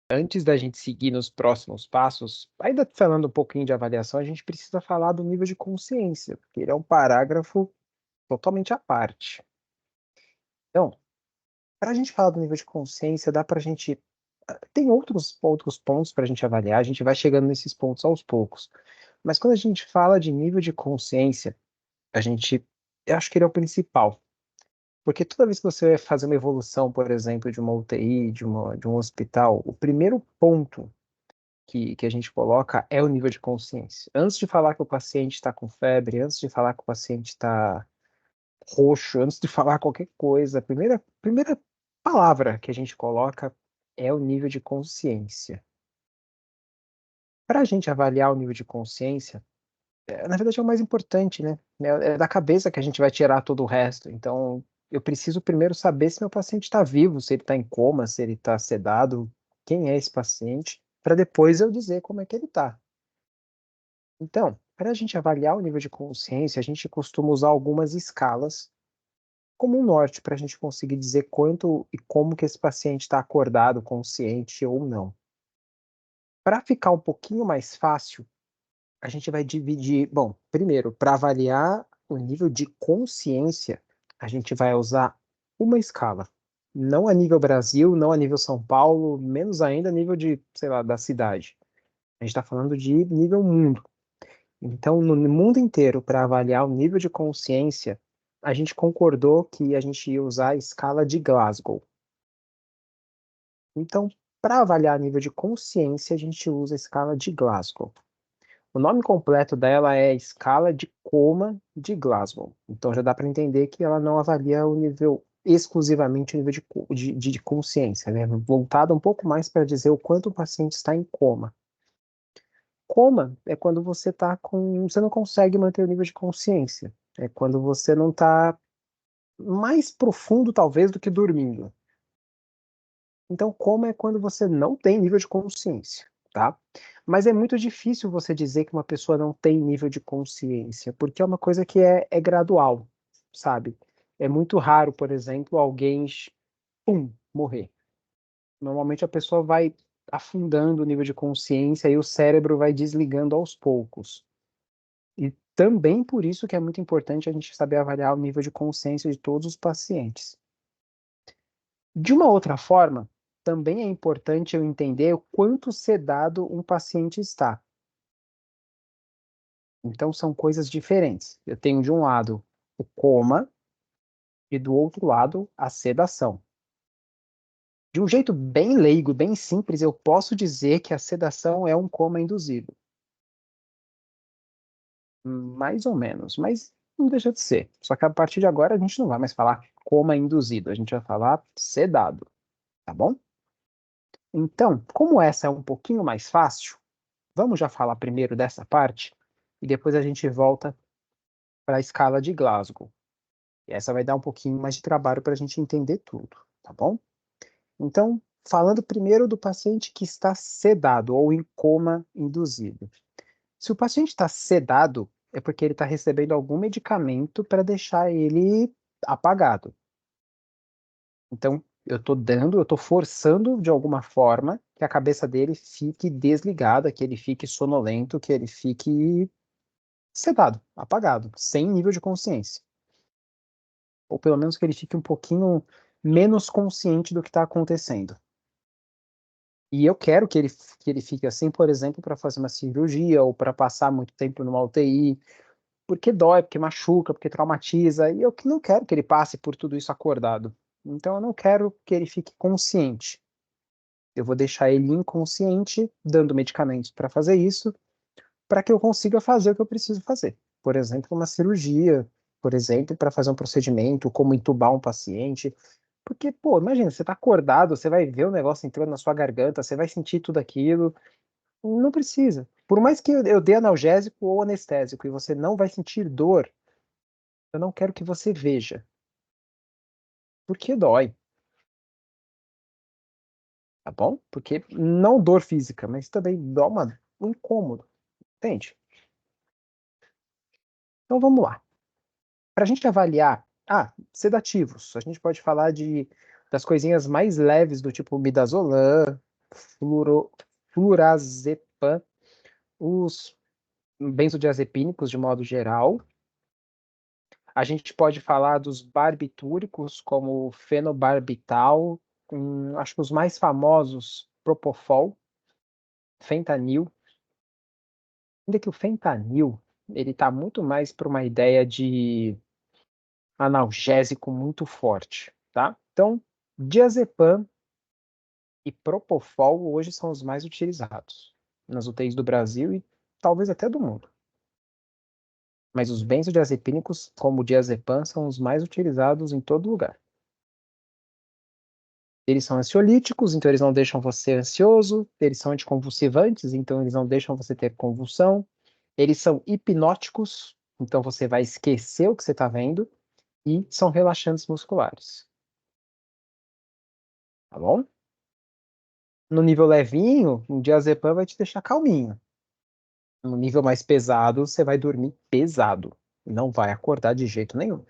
Antes da gente seguir nos próximos passos, ainda falando um pouquinho de avaliação, a gente precisa falar do nível de consciência, porque ele é um parágrafo totalmente à parte. Então, para a gente falar do nível de consciência, dá para a gente. Tem outros pontos para a gente avaliar, a gente vai chegando nesses pontos aos poucos. Mas quando a gente fala de nível de consciência, a gente. Eu acho que ele é o principal. Porque toda vez que você vai fazer uma evolução, por exemplo, de uma UTI, de um hospital, o primeiro ponto que a gente coloca é o nível de consciência. Antes de falar que o paciente está com febre, antes de falar que o paciente está roxo, antes de falar qualquer coisa, a primeira palavra que a gente coloca é o nível de consciência. Para a gente avaliar o nível de consciência, na verdade é o mais importante, né? É da cabeça que a gente vai tirar todo o resto. Então, eu preciso primeiro saber se meu paciente está vivo, se ele está em coma, se ele está sedado, quem é esse paciente, para depois eu dizer como é que ele está. Então, para a gente avaliar o nível de consciência, a gente costuma usar algumas escalas como um norte para a gente conseguir dizer quanto e como que esse paciente está acordado, consciente ou não. Para ficar um pouquinho mais fácil, a gente vai dividir. Bom, primeiro, para avaliar o nível de consciência, a gente vai usar uma escala. Não a nível Brasil, não a nível São Paulo, menos ainda a nível de, sei lá, da cidade. A gente está falando de nível mundo. Então, no mundo inteiro, para avaliar o nível de consciência, a gente concordou que a gente ia usar a escala de Glasgow. Então, para avaliar nível de consciência, a gente usa a escala de Glasgow. O nome completo dela é Escala de Coma de Glasgow. Então já dá para entender que ela não avalia o nível exclusivamente o nível de consciência, né? Voltada um pouco mais para dizer o quanto o paciente está em coma. Coma é quando você tá com, você não consegue manter o nível de consciência. É quando você não está mais profundo talvez do que dormindo. Então, coma é quando você não tem nível de consciência, tá? Mas é muito difícil você dizer que uma pessoa não tem nível de consciência, porque é uma coisa que é gradual, sabe? É muito raro, por exemplo, alguém, pum, morrer. Normalmente a pessoa vai afundando o nível de consciência e o cérebro vai desligando aos poucos. E também por isso que é muito importante a gente saber avaliar o nível de consciência de todos os pacientes. De uma outra forma, também é importante eu entender o quanto sedado um paciente está. Então, são coisas diferentes. Eu tenho de um lado o coma e do outro lado a sedação. De um jeito bem leigo, bem simples, eu posso dizer que a sedação é um coma induzido. Mais ou menos, mas não deixa de ser. Só que a partir de agora a gente não vai mais falar coma induzido, a gente vai falar sedado, tá bom? Então, como essa é um pouquinho mais fácil, vamos já falar primeiro dessa parte e depois a gente volta para a escala de Glasgow. E essa vai dar um pouquinho mais de trabalho para a gente entender tudo, tá bom? Então, falando primeiro do paciente que está sedado ou em coma induzido. Se o paciente está sedado, é porque ele está recebendo algum medicamento para deixar ele apagado. Então, eu estou forçando de alguma forma que a cabeça dele fique desligada, que ele fique sonolento, que ele fique sedado, apagado, sem nível de consciência. Ou pelo menos que ele fique um pouquinho menos consciente do que está acontecendo. E eu quero que ele fique assim, por exemplo, para fazer uma cirurgia ou para passar muito tempo numa UTI, porque dói, porque machuca, porque traumatiza, e eu que não quero que ele passe por tudo isso acordado. Então eu não quero que ele fique consciente. Eu vou deixar ele inconsciente, dando medicamentos para fazer isso, para que eu consiga fazer o que eu preciso fazer. Por exemplo, uma cirurgia, por exemplo, para fazer um procedimento, como entubar um paciente. Porque, pô, imagina, você tá acordado, você vai ver o negócio entrando na sua garganta, você vai sentir tudo aquilo. Não precisa. Por mais que eu dê analgésico ou anestésico e você não vai sentir dor, eu não quero que você veja. Porque dói, tá bom? Porque não dor física, mas também dá um incômodo, entende? Então vamos lá. Para a gente avaliar, sedativos, a gente pode falar das coisinhas mais leves do tipo midazolam, flurazepam, os benzodiazepínicos de modo geral. A gente pode falar dos barbitúricos, como fenobarbital, acho que os mais famosos, propofol, fentanil. Ainda que o fentanil, ele está muito mais para uma ideia de analgésico muito forte, tá? Então, diazepam e propofol hoje são os mais utilizados nas UTIs do Brasil e talvez até do mundo. Mas os benzodiazepínicos, como o diazepam, são os mais utilizados em todo lugar. Eles são ansiolíticos, então eles não deixam você ansioso. Eles são anticonvulsivantes, então eles não deixam você ter convulsão. Eles são hipnóticos, então você vai esquecer o que você está vendo. E são relaxantes musculares. Tá bom? No nível levinho, um diazepam vai te deixar calminho. No nível mais pesado, você vai dormir pesado. Não vai acordar de jeito nenhum.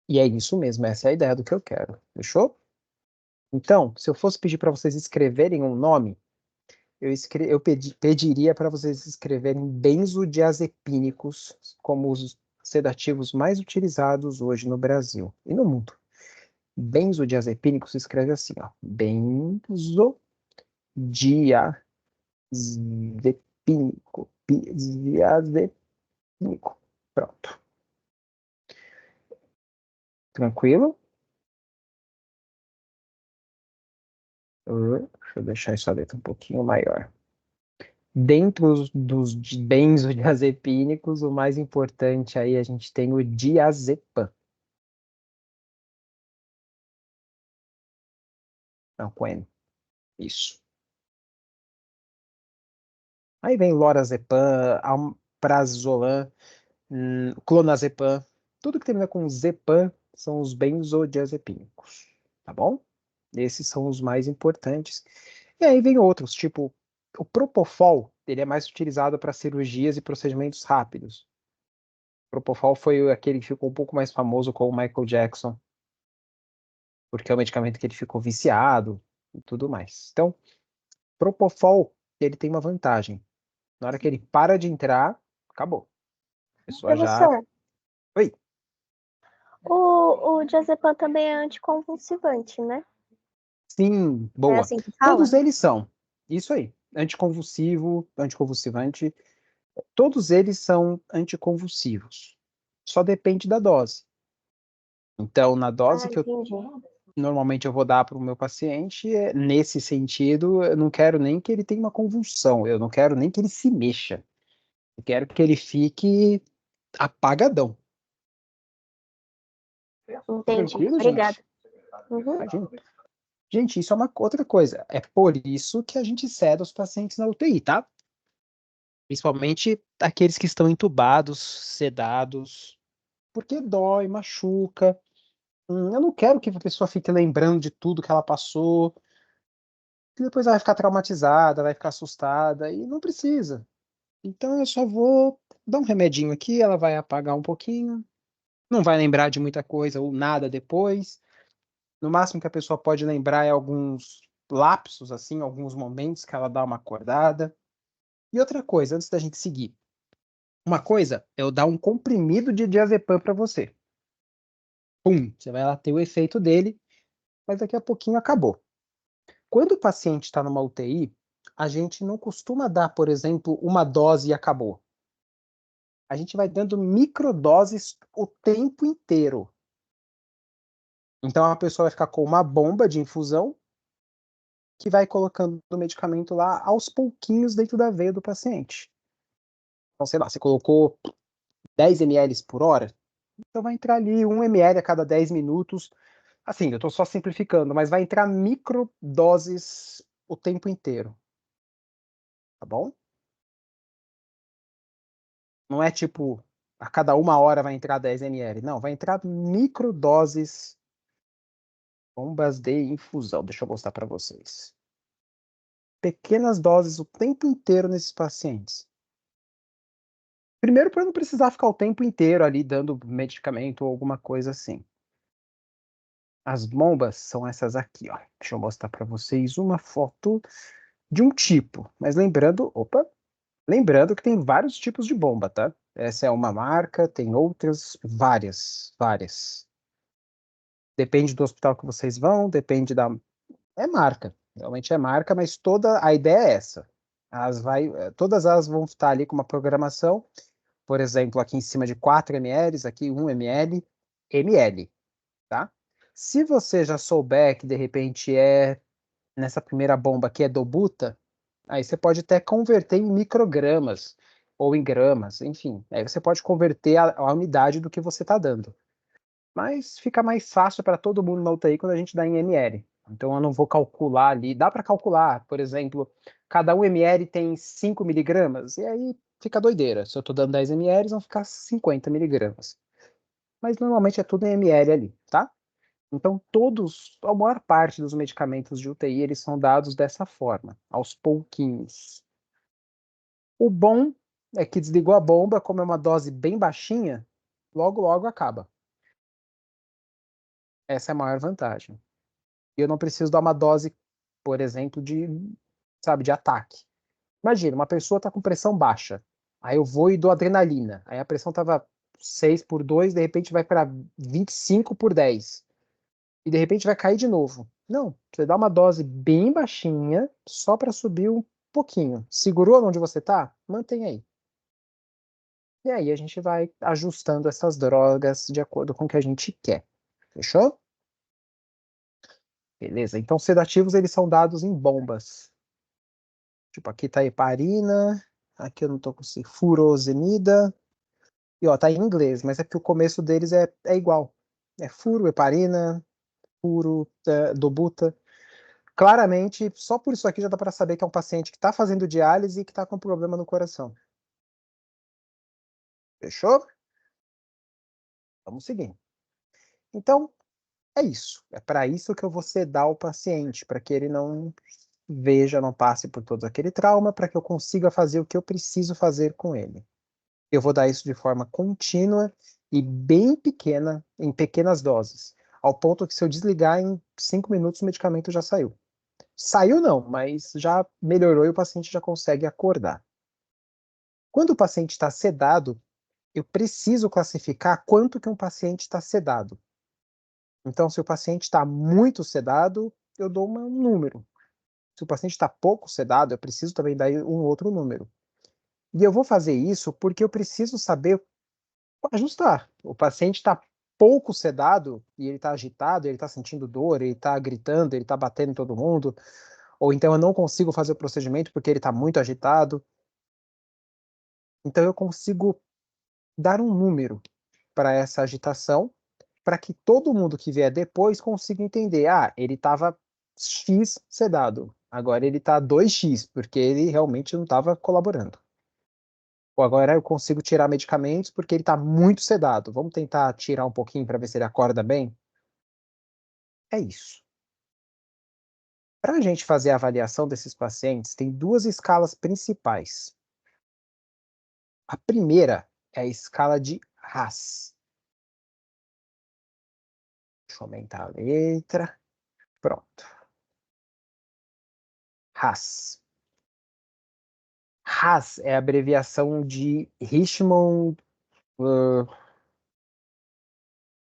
E é isso mesmo, essa é a ideia do que eu quero. Fechou? Então, se eu fosse pedir para vocês escreverem um nome, pediria para vocês escreverem benzodiazepínicos como os sedativos mais utilizados hoje no Brasil e no mundo. Benzodiazepínico se escreve assim, ó. Diazepínico. Pronto. Tranquilo? Deixa eu deixar essa letra um pouquinho maior. Dentro dos benzodiazepínicos, o mais importante aí a gente tem o diazepam. Não, com N. Isso. Aí vem lorazepam, alprazolam, clonazepam. Tudo que termina com zepam são os benzodiazepínicos. Tá bom? Esses são os mais importantes. E aí vem outros, tipo o propofol, ele é mais utilizado para cirurgias e procedimentos rápidos. O propofol foi aquele que ficou um pouco mais famoso com o Michael Jackson, porque é o medicamento que ele ficou viciado e tudo mais. Então, propofol, ele tem uma vantagem. Na hora que ele para de entrar, acabou. A pessoa já... Professor, Oi. o diazepam também é anticonvulsivante, né? Sim, É boa. assim que Todos fala? eles são. Isso aí. Anticonvulsivo, anticonvulsivante. Todos eles são anticonvulsivos. Só depende da dose. Então, na Ah, dose que eu entendi. normalmente eu vou dar para o meu paciente, nesse sentido, eu não quero nem que ele tenha uma convulsão, eu não quero nem que ele se mexa. Eu quero que ele fique apagadão. Entendi. Tranquilo, Obrigada. gente? Uhum. Imagina. Gente, isso é uma outra coisa. É por isso que a gente cede os pacientes na UTI, tá? Principalmente aqueles que estão entubados, sedados, porque dói, machuca. Eu não quero que a pessoa fique lembrando de tudo que ela passou, que depois ela vai ficar traumatizada, vai ficar assustada, e não precisa. Então eu só vou dar um remedinho aqui, ela vai apagar um pouquinho, não vai lembrar de muita coisa ou nada depois. No máximo que a pessoa pode lembrar é alguns lapsos, assim, alguns momentos que ela dá uma acordada. E outra coisa, antes da gente seguir, uma coisa é eu dar um comprimido de diazepam para você. Pum, você vai lá ter o efeito dele, mas daqui a pouquinho acabou. Quando o paciente está numa UTI, a gente não costuma dar, por exemplo, uma dose e acabou. A gente vai dando microdoses o tempo inteiro. Então a pessoa vai ficar com uma bomba de infusão que vai colocando o medicamento lá aos pouquinhos dentro da veia do paciente. Então, sei lá, você colocou 10 ml por hora, então vai entrar ali 1 ml a cada 10 minutos. Assim, eu estou só simplificando, mas vai entrar microdoses o tempo inteiro. Tá bom? Não é tipo, a cada 1 hora vai entrar 10 ml. Não, vai entrar microdoses, bombas de infusão. Deixa eu mostrar para vocês. Pequenas doses o tempo inteiro nesses pacientes. Primeiro, para não precisar ficar o tempo inteiro ali dando medicamento ou alguma coisa assim. As bombas são essas aqui, ó. Deixa eu mostrar para vocês uma foto de um tipo. Mas lembrando que tem vários tipos de bomba, tá? Essa é uma marca, tem outras, várias. Depende do hospital que vocês vão, depende da. É marca, realmente é marca, mas toda a ideia é essa. Todas elas vão estar ali com uma programação, por exemplo, aqui em cima de 4 ml, aqui 1 ml, tá? Se você já souber que de repente nessa primeira bomba aqui é dobuta, aí você pode até converter em microgramas ou em gramas, enfim. Aí você pode converter a unidade do que você está dando. Mas fica mais fácil para todo mundo na UTI quando a gente dá em ml. Então eu não vou calcular ali. Dá para calcular, por exemplo, cada 1 ml tem 5 miligramas, e aí fica doideira. Se eu estou dando 10 ml, vão ficar 50 miligramas. Mas normalmente é tudo em ml ali, tá? Então a maior parte dos medicamentos de UTI, eles são dados dessa forma, aos pouquinhos. O bom é que desligou a bomba, como é uma dose bem baixinha, logo logo acaba. Essa é a maior vantagem. E eu não preciso dar uma dose, por exemplo, de ataque. Imagina, uma pessoa está com pressão baixa. Aí eu vou e dou adrenalina. Aí a pressão estava 6/2, de repente vai para 25/10. E de repente vai cair de novo. Não, você dá uma dose bem baixinha, só para subir um pouquinho. Segurou onde você está? Mantém aí. E aí a gente vai ajustando essas drogas de acordo com o que a gente quer. Fechou? Beleza. Então, sedativos, eles são dados em bombas. Tipo, aqui tá heparina, aqui eu não tô com furosemida. E ó, tá em inglês, mas é que o começo deles é igual. É furo, heparina, dobuta. Claramente, só por isso aqui já dá para saber que é um paciente que está fazendo diálise e que está com problema no coração. Fechou? Vamos seguir. Então, é isso. É para isso que eu vou sedar o paciente, para que ele não veja, não passe por todo aquele trauma, para que eu consiga fazer o que eu preciso fazer com ele. Eu vou dar isso de forma contínua e bem pequena, em pequenas doses, ao ponto que se eu desligar em 5 minutos o medicamento já saiu. Saiu não, mas já melhorou e o paciente já consegue acordar. Quando o paciente está sedado, eu preciso classificar quanto que um paciente está sedado. Então, se o paciente está muito sedado, eu dou um número. Se o paciente está pouco sedado, eu preciso também dar um outro número. E eu vou fazer isso porque eu preciso saber ajustar. O paciente está pouco sedado e ele está agitado, ele está sentindo dor, ele está gritando, ele está batendo em todo mundo, ou então eu não consigo fazer o procedimento porque ele está muito agitado. Então eu consigo dar um número para essa agitação, para que todo mundo que vier depois consiga entender. Ah, ele estava X sedado, agora ele está 2x, porque ele realmente não estava colaborando. Ou agora eu consigo tirar medicamentos porque ele está muito sedado. Vamos tentar tirar um pouquinho para ver se ele acorda bem? É isso. Para a gente fazer a avaliação desses pacientes, tem duas escalas principais. A primeira é a escala de Haas. Deixa eu aumentar a letra. Pronto. Haas. Haas é a abreviação de Richmond.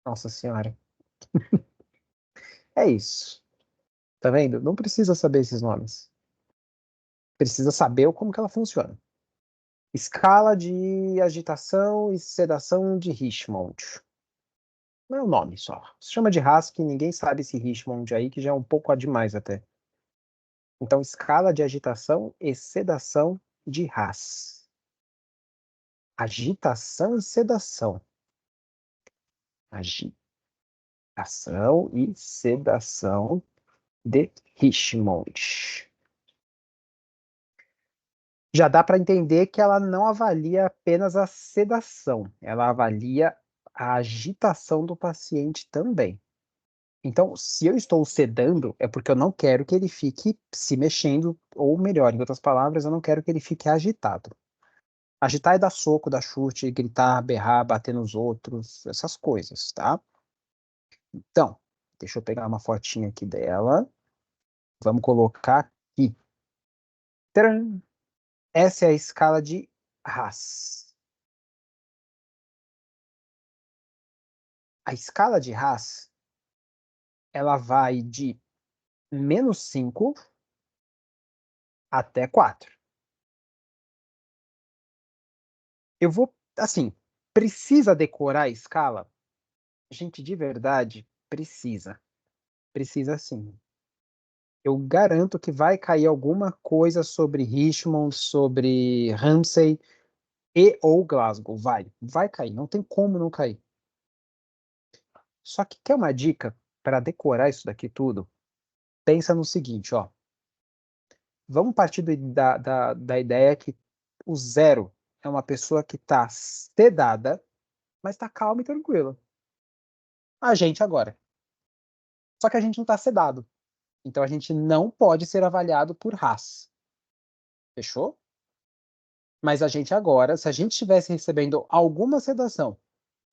Nossa Senhora. É isso. Tá vendo? Não precisa saber esses nomes. Precisa saber como que ela funciona. Escala de agitação e sedação de Richmond. Não é o nome só. Se chama de Haas, que ninguém sabe esse Richmond aí, que já é um pouco a demais até. Então, escala de agitação e sedação de Haas. Agitação e sedação. Agitação e sedação de Richmond. Já dá para entender que ela não avalia apenas a sedação, ela avalia a agitação do paciente também. Então, se eu estou sedando, é porque eu não quero que ele fique se mexendo, ou melhor, em outras palavras, eu não quero que ele fique agitado. Agitar é dar soco, dar chute, gritar, berrar, bater nos outros, essas coisas, tá? Então, Deixa eu pegar uma fotinha aqui dela. Vamos colocar aqui. Tcharam! Essa é a escala de Haas. A escala de Haas, ela vai de -5 até 4. Eu vou, assim, precisa decorar a escala? Gente, de verdade, precisa. Precisa sim. Eu garanto que vai cair alguma coisa sobre Richmond, sobre Ramsay e ou Glasgow. Vai cair. Não tem como não cair. Só que quer uma dica para decorar isso daqui tudo? Pensa no seguinte, ó. Vamos partir da ideia que o 0 é uma pessoa que está sedada, mas está calma e tranquila. A gente agora. Só que a gente não está sedado. Então a gente não pode ser avaliado por Haas. Fechou? Mas a gente agora, se a gente estivesse recebendo alguma sedação,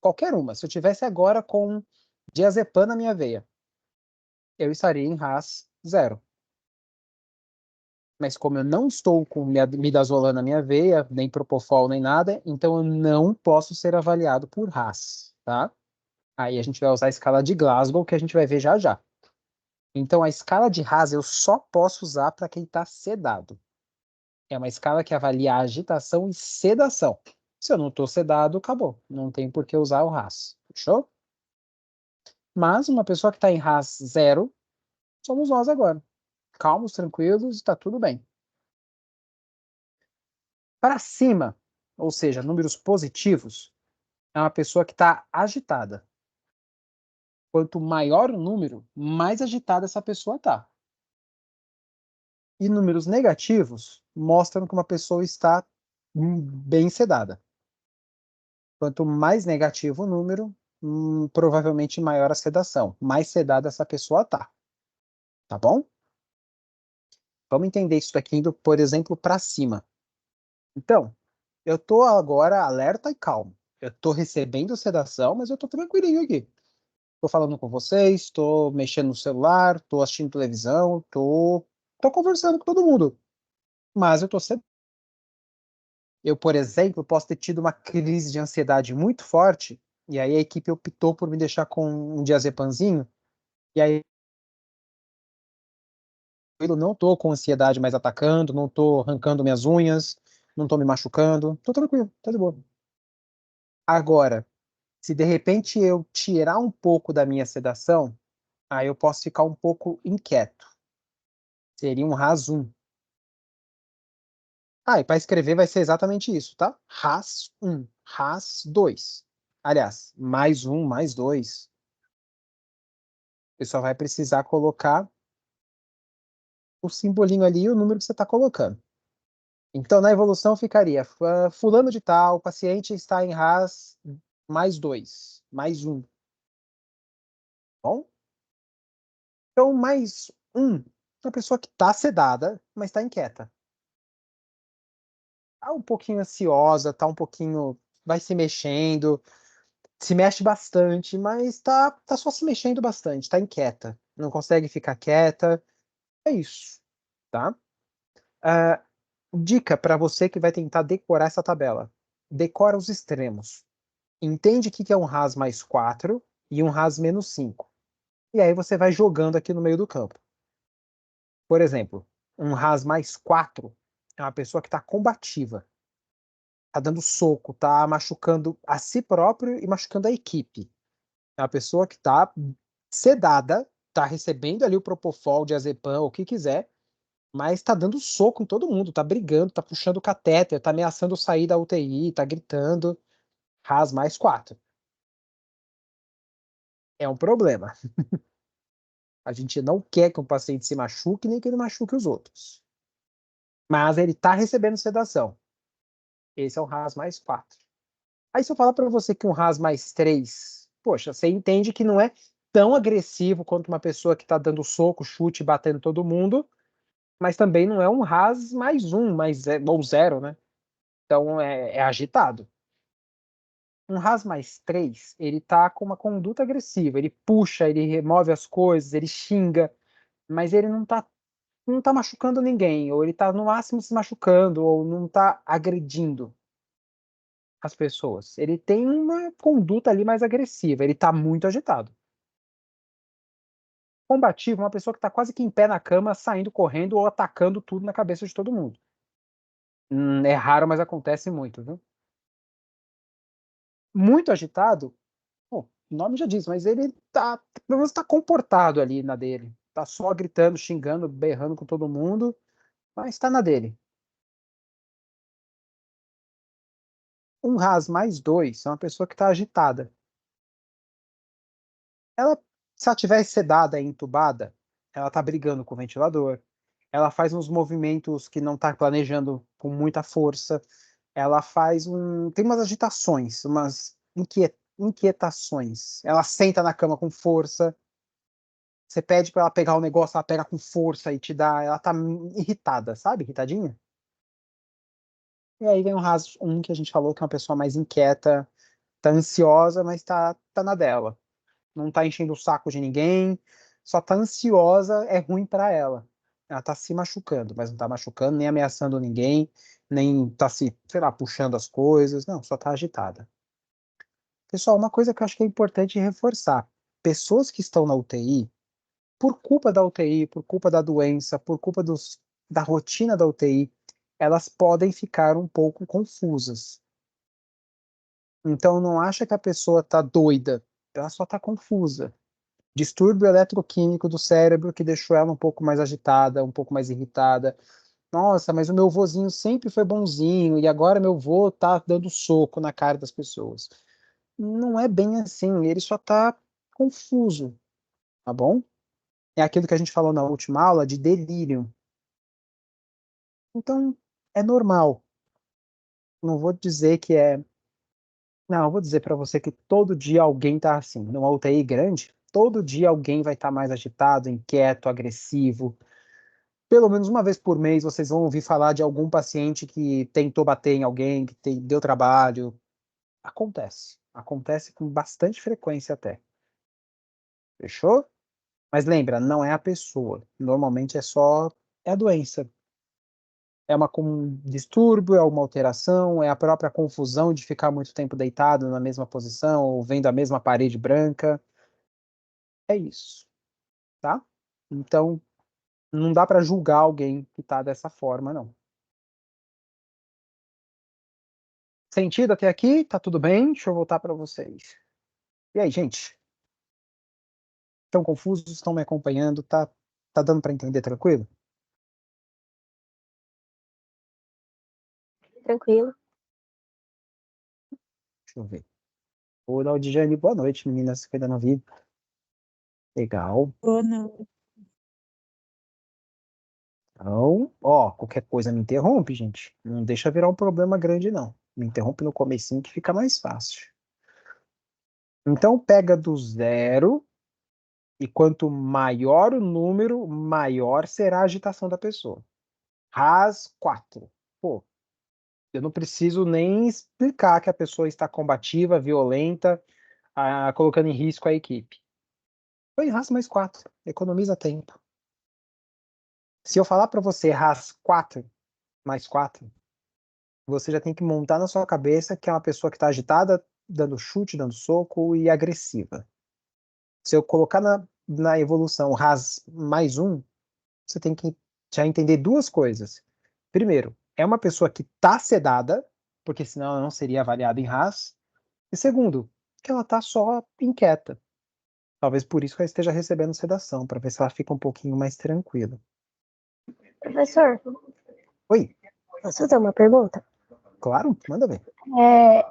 qualquer uma, se eu tivesse agora com diazepam na minha veia, eu estaria em Haas 0. Mas como eu não estou com midazolam na minha veia, nem propofol, nem nada, então eu não posso ser avaliado por Haas, tá? Aí a gente vai usar a escala de Glasgow, que a gente vai ver já já. Então a escala de Haas eu só posso usar para quem está sedado. É uma escala que avalia agitação e sedação. Se eu não estou sedado, acabou. Não tem por que usar o Haas. Fechou? Mas uma pessoa que está em Haas 0, somos nós agora. Calmos, tranquilos, está tudo bem. Para cima, ou seja, números positivos, é uma pessoa que está agitada. Quanto maior o número, mais agitada essa pessoa está. E números negativos mostram que uma pessoa está bem sedada. Quanto mais negativo o número, provavelmente maior a sedação. Mais sedada essa pessoa tá. Tá bom? Vamos entender isso daqui indo, por exemplo, para cima. Então, eu tô agora alerta e calmo. Eu tô recebendo sedação, mas eu tô tranquilinho aqui. Tô falando com vocês, tô mexendo no celular, tô assistindo televisão, tô conversando com todo mundo. Mas eu tô sedado. Eu, por exemplo, posso ter tido uma crise de ansiedade muito forte, e aí a equipe optou por me deixar com um diazepamzinho, e aí eu não tô com ansiedade mais atacando, não tô arrancando minhas unhas, não tô me machucando, tô tranquilo, tá de boa. Agora, se de repente eu tirar um pouco da minha sedação, aí eu posso ficar um pouco inquieto. Seria um RAS 1. Ah, e para escrever vai ser exatamente isso, tá? RAS 1, RAS 2. Aliás, mais 1, mais 2. Você só vai precisar colocar o simbolinho ali e o número que você está colocando. Então, na evolução ficaria fulano de tal, o paciente está em RAS mais 2, mais 1. Bom? Então, mais 1, uma pessoa que está sedada, mas está inquieta. Está um pouquinho ansiosa, está um pouquinho, vai se mexendo, se mexe bastante, mas tá só se mexendo bastante, está inquieta. Não consegue ficar quieta. É isso, tá? Uh, Dica para você que vai tentar decorar essa tabela. Decora os extremos. Entende o que é um RAS mais 4 e um RAS menos 5. E aí você vai jogando aqui no meio do campo. Por exemplo, um RAS mais 4 é uma pessoa que está combativa. Está dando soco, está machucando a si próprio e machucando a equipe. É uma pessoa que está sedada, está recebendo ali o propofol, diazepam, o que quiser, mas está dando soco em todo mundo, está brigando, está puxando o catéter, está ameaçando sair da UTI, está gritando. RAS mais 4. É um problema. A gente não quer que um paciente se machuque, nem que ele machuque os outros. Mas ele está recebendo sedação. Esse é o RAS mais 4. Aí se eu falar para você que um RAS mais 3, poxa, você entende que não é tão agressivo quanto uma pessoa que está dando soco, chute, batendo todo mundo, mas também não é um RAS mais 1, ou 0, né? Então é agitado. Um RAS mais 3, ele tá com uma conduta agressiva, ele puxa, ele remove as coisas, ele xinga, mas ele não tá machucando ninguém, ou ele tá no máximo se machucando, ou não tá agredindo as pessoas. Ele tem uma conduta ali mais agressiva, ele tá muito agitado. Combativo, uma pessoa que tá quase que em pé na cama, saindo correndo ou atacando tudo na cabeça de todo mundo. É raro, mas acontece muito, viu? Muito agitado, bom, o nome já diz, mas ele tá, pelo menos tá comportado ali na dele. Tá só gritando, xingando, berrando com todo mundo, mas tá na dele. Um RAS mais 2 é uma pessoa que tá agitada. Ela, se ela tiver sedada e entubada, ela tá brigando com o ventilador. Ela faz uns movimentos que não tá planejando com muita força. Ela tem umas agitações, umas inquietações. Ela senta na cama com força. Você pede para ela pegar o negócio, ela pega com força e te dá. Ela tá irritada, sabe? Irritadinha. E aí vem o RAS 1 que a gente falou, que é uma pessoa mais inquieta, tá ansiosa, mas tá na dela. Não tá enchendo o saco de ninguém, só tá ansiosa, é ruim para ela. Ela tá se machucando, mas não tá machucando, nem ameaçando ninguém, nem tá se, sei lá, puxando as coisas, não, só tá agitada. Pessoal, uma coisa que eu acho que é importante reforçar: pessoas que estão na UTI, por culpa da UTI, por culpa da doença, por culpa da rotina da UTI, elas podem ficar um pouco confusas. Então, não acha que a pessoa tá doida, ela só tá confusa. Distúrbio eletroquímico do cérebro que deixou ela um pouco mais agitada, um pouco mais irritada. Nossa, mas o meu vozinho sempre foi bonzinho e agora meu vô tá dando soco na cara das pessoas. Não é bem assim, ele só tá confuso, tá bom? É aquilo que a gente falou na última aula de delírio. Então, é normal. Não vou dizer que é. Não, eu vou dizer para você que todo dia alguém tá assim. Numa UTI grande, todo dia alguém vai estar mais agitado, inquieto, agressivo. Pelo menos uma vez por mês vocês vão ouvir falar de algum paciente que tentou bater em alguém, que deu trabalho. Acontece. Acontece com bastante frequência até. Fechou? Mas lembra, não é a pessoa. Normalmente é a doença. É um distúrbio, é uma alteração, é a própria confusão de ficar muito tempo deitado na mesma posição ou vendo a mesma parede branca. É isso, tá? Então, não dá para julgar alguém que tá dessa forma, não. Sentido até aqui? Tá tudo bem? Deixa eu voltar para vocês. E aí, gente? Estão confusos? Estão me acompanhando? Tá dando para entender tranquilo? Tranquilo. Deixa eu ver. Ô, Laudijane, boa noite, meninas que ainda não vi. Legal. Boa noite. Então, ó, qualquer coisa me interrompe, gente. Não deixa virar um problema grande, não. Me interrompe no comecinho que fica mais fácil. Então, pega do zero e quanto maior o número, maior será a agitação da pessoa. RAS 4. Pô, eu não preciso nem explicar que a pessoa está combativa, violenta, colocando em risco a equipe. Põe RAS mais 4, economiza tempo. Se eu falar para você RAS 4 mais 4, você já tem que montar na sua cabeça que é uma pessoa que está agitada, dando chute, dando soco e agressiva. Se eu colocar na evolução RAS mais 1, você tem que já entender duas coisas. Primeiro, é uma pessoa que está sedada, porque senão ela não seria avaliada em RAS. E segundo, que ela está só inquieta. Talvez por isso que ela esteja recebendo sedação, para ver se ela fica um pouquinho mais tranquila. Professor, Oi, posso fazer uma pergunta? claro, manda ver. É,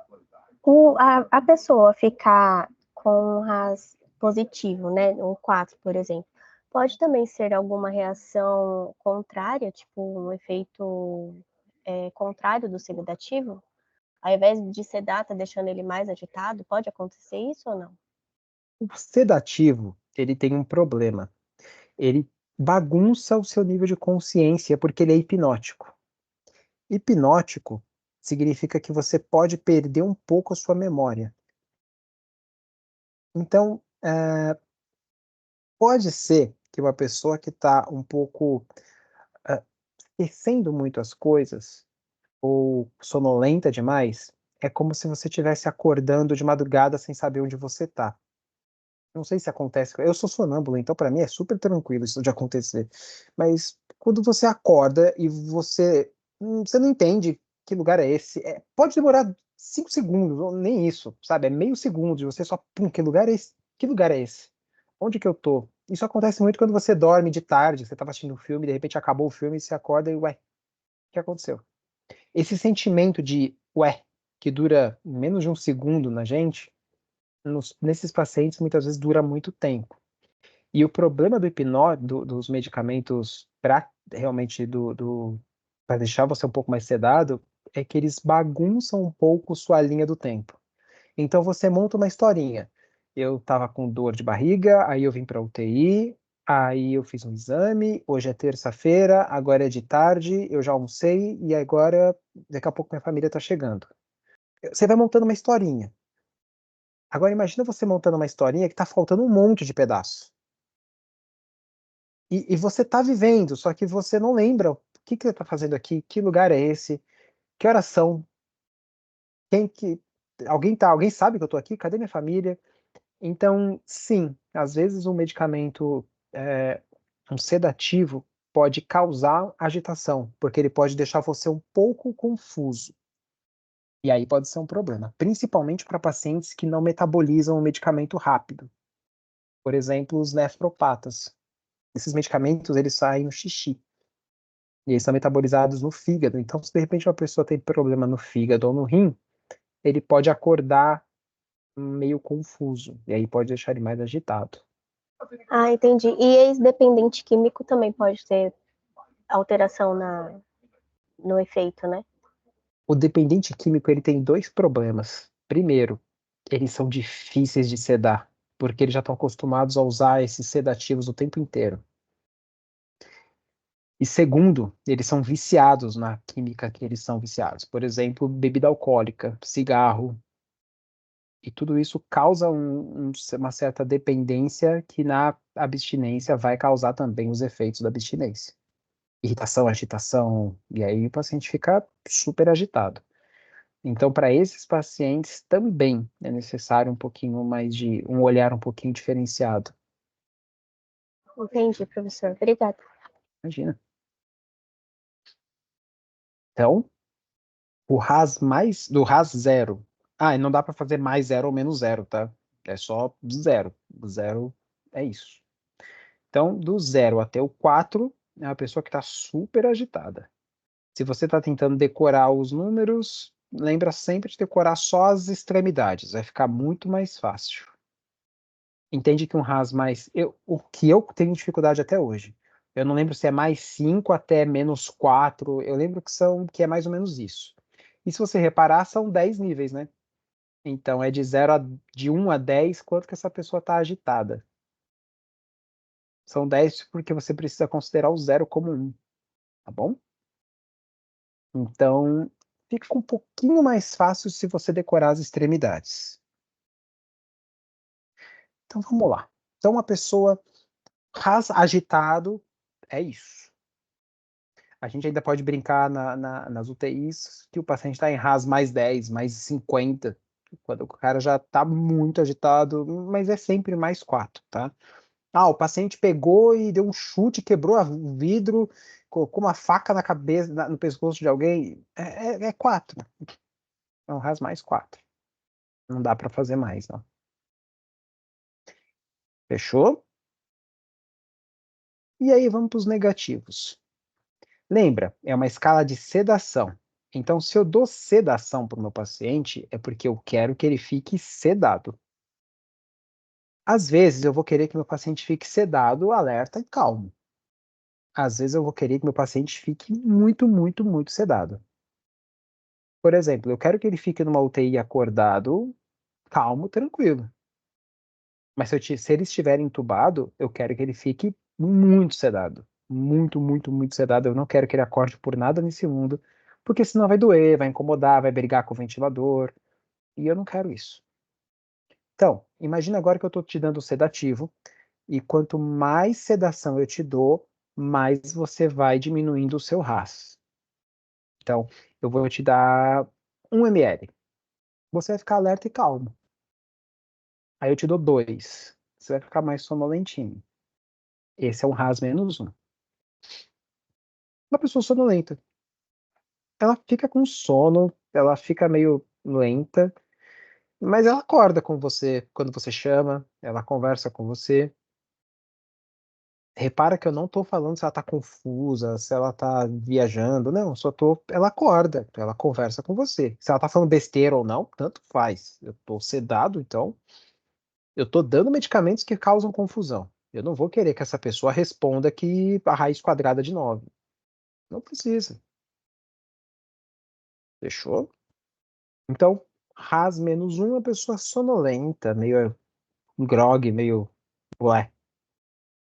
a pessoa ficar com um RAS positivo, né? Um 4, por exemplo, pode também ser alguma reação contrária, tipo um efeito contrário do sedativo? Ao invés de sedar, tá deixando ele mais agitado? Pode acontecer isso ou não? O sedativo, ele tem um problema. Ele bagunça o seu nível de consciência porque ele é hipnótico. Hipnótico significa que você pode perder um pouco a sua memória. Então, pode ser que uma pessoa que está um pouco esquecendo muito as coisas, ou sonolenta demais, é como se você estivesse acordando de madrugada sem saber onde você está. Não sei se acontece. Eu sou sonâmbulo, então para mim é super tranquilo isso de acontecer. Mas quando você acorda e você não entende que lugar é esse, pode demorar 5 segundos, ou nem isso, sabe? É meio segundo e você só, pum, que lugar é esse? Que lugar é esse? Onde que eu tô? Isso acontece muito quando você dorme de tarde, você estava assistindo um filme, de repente acabou o filme e você acorda e, ué, o que aconteceu? Esse sentimento de, ué, que dura menos de um segundo na gente, nesses pacientes muitas vezes dura muito tempo. E o problema do dos medicamentos para realmente para deixar você um pouco mais sedado, é que eles bagunçam um pouco sua linha do tempo. Então você monta uma historinha. Eu estava com dor de barriga, aí eu vim para UTI, aí eu fiz um exame, hoje é terça-feira, agora é de tarde, eu já almocei e agora daqui a pouco minha família está chegando. Você vai montando uma historinha. Agora imagina você montando uma historinha que está faltando um monte de pedaço. E você está vivendo, só que você não lembra o que você está fazendo aqui, que lugar é esse, que horas são, quem que. Alguém sabe que eu estou aqui? Cadê minha família? Então, sim, às vezes um medicamento, um sedativo, pode causar agitação, porque ele pode deixar você um pouco confuso. E aí pode ser um problema, principalmente para pacientes que não metabolizam o medicamento rápido. Por exemplo, os nefropatas. Esses medicamentos, eles saem no xixi. E eles são metabolizados no fígado. Então, se de repente uma pessoa tem problema no fígado ou no rim, ele pode acordar meio confuso. E aí pode deixar ele mais agitado. Ah, entendi. E ex-dependente químico também pode ter alteração no efeito, né? O dependente químico, ele tem dois problemas. Primeiro, eles são difíceis de sedar, porque eles já estão acostumados a usar esses sedativos o tempo inteiro. E segundo, eles são viciados na química que eles são viciados. Por exemplo, bebida alcoólica, cigarro, e tudo isso causa uma certa dependência que na abstinência vai causar também os efeitos da abstinência. Irritação, agitação, e aí o paciente fica super agitado. Então, para esses pacientes também é necessário um pouquinho mais de um olhar um pouquinho diferenciado. Entendi, professor. Obrigada. Imagina. Então, o RAS mais do RAS zero. Ah, e não dá para fazer mais zero ou menos zero, tá? É só zero. Zero é isso. Então, do 0 até o 4 é uma pessoa que está super agitada. Se você está tentando decorar os números, lembra sempre de decorar só as extremidades, vai ficar muito mais fácil. Entende que um RAS mais. O que eu tenho dificuldade até hoje. Eu não lembro se é mais 5 até menos 4. Eu lembro que é mais ou menos isso. E se você reparar, são 10 níveis, né? Então é de 1 a 10 quanto que essa pessoa está agitada. São 10 porque você precisa considerar o zero como 1, tá bom? Então, fica um pouquinho mais fácil se você decorar as extremidades. Então, vamos lá. Então, uma pessoa RAS agitado é isso. A gente ainda pode brincar nas UTIs que o paciente está em RAS mais 10, mais 50, quando o cara já está muito agitado, mas é sempre mais 4, tá? Ah, o paciente pegou e deu um chute, quebrou o vidro, colocou uma faca na cabeça, no pescoço de alguém, é 4. É um RAS mais 4. Não dá para fazer mais, não. Fechou? E aí vamos para os negativos. Lembra, é uma escala de sedação. Então, se eu dou sedação para o meu paciente, é porque eu quero que ele fique sedado. Às vezes, eu vou querer que meu paciente fique sedado, alerta e calmo. Às vezes, eu vou querer que meu paciente fique muito, muito, muito sedado. Por exemplo, eu quero que ele fique numa UTI acordado, calmo, tranquilo. Mas se ele estiver entubado, eu quero que ele fique muito sedado. Muito, muito, muito sedado. Eu não quero que ele acorde por nada nesse mundo Porque senão vai doer, vai incomodar, vai brigar com o ventilador. E eu não quero isso. Então, imagina agora que eu estou te dando sedativo, e quanto mais sedação eu te dou, mais você vai diminuindo o seu RAS. Então, eu vou te dar 1 ml. Você vai ficar alerta e calmo. Aí eu te dou 2. Você vai ficar mais sonolentinho. Esse é um RAS menos 1. Uma pessoa sonolenta, ela fica com sono, ela fica meio lenta, mas ela acorda com você quando você chama, ela conversa com você. Repara que eu não tô falando se ela tá confusa, se ela tá viajando, não, só tô. Ela acorda, ela conversa com você. Se ela tá falando besteira ou não, tanto faz. Eu tô sedado, então eu tô dando medicamentos que causam confusão. Eu não vou querer que essa pessoa responda que a raiz quadrada de 9. Não precisa. Fechou? Então, RAS menos 1 é uma pessoa sonolenta, meio grog, meio. Ué.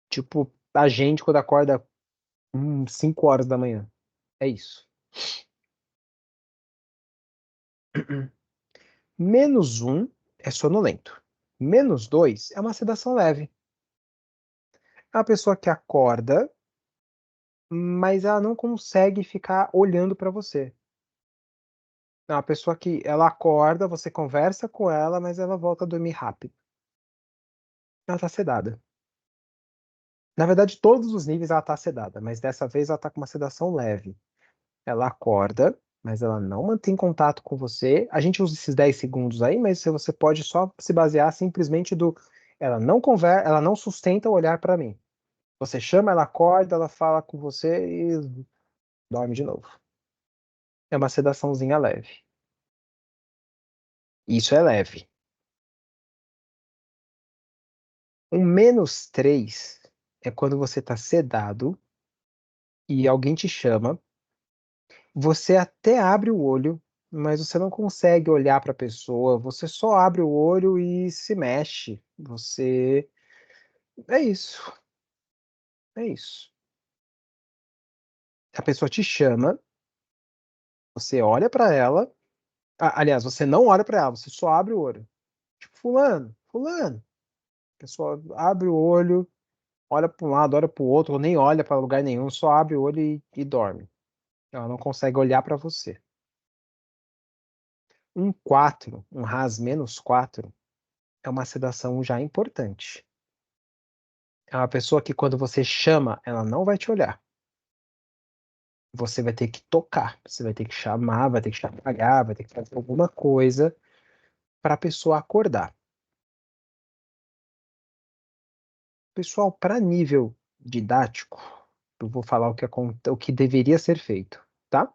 Tipo, a gente quando acorda 5 horas da manhã. É isso. Menos 1 é sonolento. Menos 2 é uma sedação leve. É uma pessoa que acorda, mas ela não consegue ficar olhando para você. É uma pessoa que ela acorda, você conversa com ela, mas ela volta a dormir rápido. Ela tá sedada. Na verdade, todos os níveis ela tá sedada, mas dessa vez ela tá com uma sedação leve. Ela acorda, mas ela não mantém contato com você. A gente usa esses 10 segundos aí, mas você pode só se basear simplesmente do ela não sustenta o olhar para mim. Você chama, ela acorda, ela fala com você e dorme de novo. É uma sedaçãozinha leve. Isso é leve. Um menos 3 é quando você está sedado e alguém te chama, você até abre o olho, mas você não consegue olhar para a pessoa, você só abre o olho e se mexe. Você. É isso. É isso. A pessoa te chama, você olha para ela. Aliás, você não olha para ela, você só abre o olho. Tipo, fulano, fulano. A pessoa abre o olho, olha para um lado, olha para o outro, ou nem olha para lugar nenhum, só abre o olho e dorme. Ela não consegue olhar para você. Um 4, um RAS menos 4, é uma sedação já importante. É uma pessoa que quando você chama, ela não vai te olhar. Você vai ter que tocar, você vai ter que chamar, vai ter que chacoalhar, vai ter que fazer alguma coisa para a pessoa acordar. Pessoal, para nível didático, eu vou falar o que deveria ser feito, tá?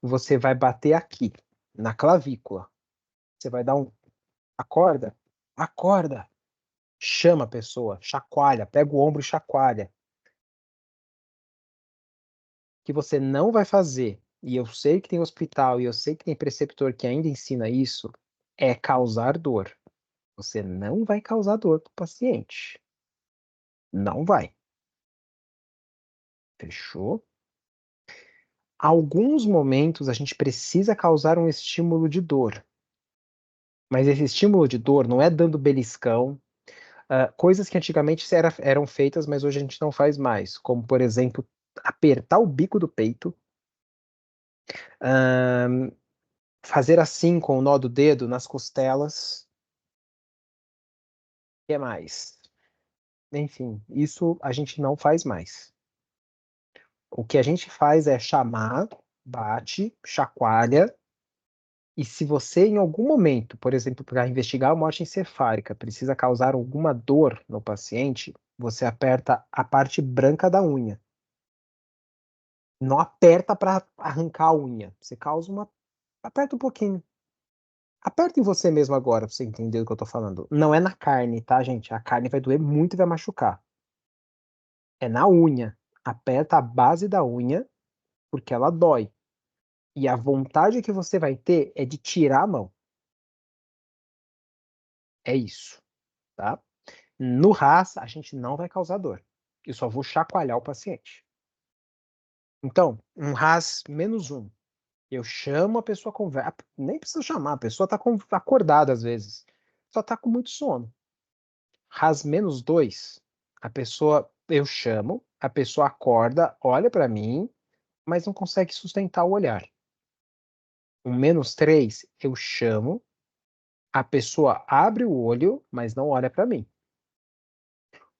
Você vai bater aqui, na clavícula. Você vai dar um. Acorda, acorda. Chama a pessoa, chacoalha, pega o ombro e chacoalha. O que você não vai fazer, e eu sei que tem hospital e eu sei que tem preceptor que ainda ensina isso, é causar dor. Você não vai causar dor para o paciente. Não vai. Fechou? Alguns momentos a gente precisa causar um estímulo de dor. Mas esse estímulo de dor não é dando beliscão, coisas que antigamente eram feitas, mas hoje a gente não faz mais. Como, por exemplo, apertar o bico do peito, ahn, fazer assim com o nó do dedo nas costelas. O que mais? Enfim, isso a gente não faz mais. O que a gente faz é chamar, bate, chacoalha. E se você, em algum momento, por exemplo, para investigar a morte encefálica, precisa causar alguma dor no paciente, você aperta a parte branca da unha. Não aperta para arrancar a unha. Você causa uma. Aperta um pouquinho. Aperta em você mesmo agora, pra você entender o que eu tô falando. Não é na carne, tá, gente? A carne vai doer muito e vai machucar. É na unha. Aperta a base da unha, porque ela dói. E a vontade que você vai ter é de tirar a mão. É isso, tá? No RAS, a gente não vai causar dor. Eu só vou chacoalhar o paciente. Então, um RAS menos 1. Eu chamo, a pessoa conversa. Nem precisa chamar, a pessoa tá acordada às vezes. Só tá com muito sono. RAS -2, a pessoa, eu chamo, a pessoa acorda, olha para mim, mas não consegue sustentar o olhar. Um -3, eu chamo, a pessoa abre o olho, mas não olha para mim.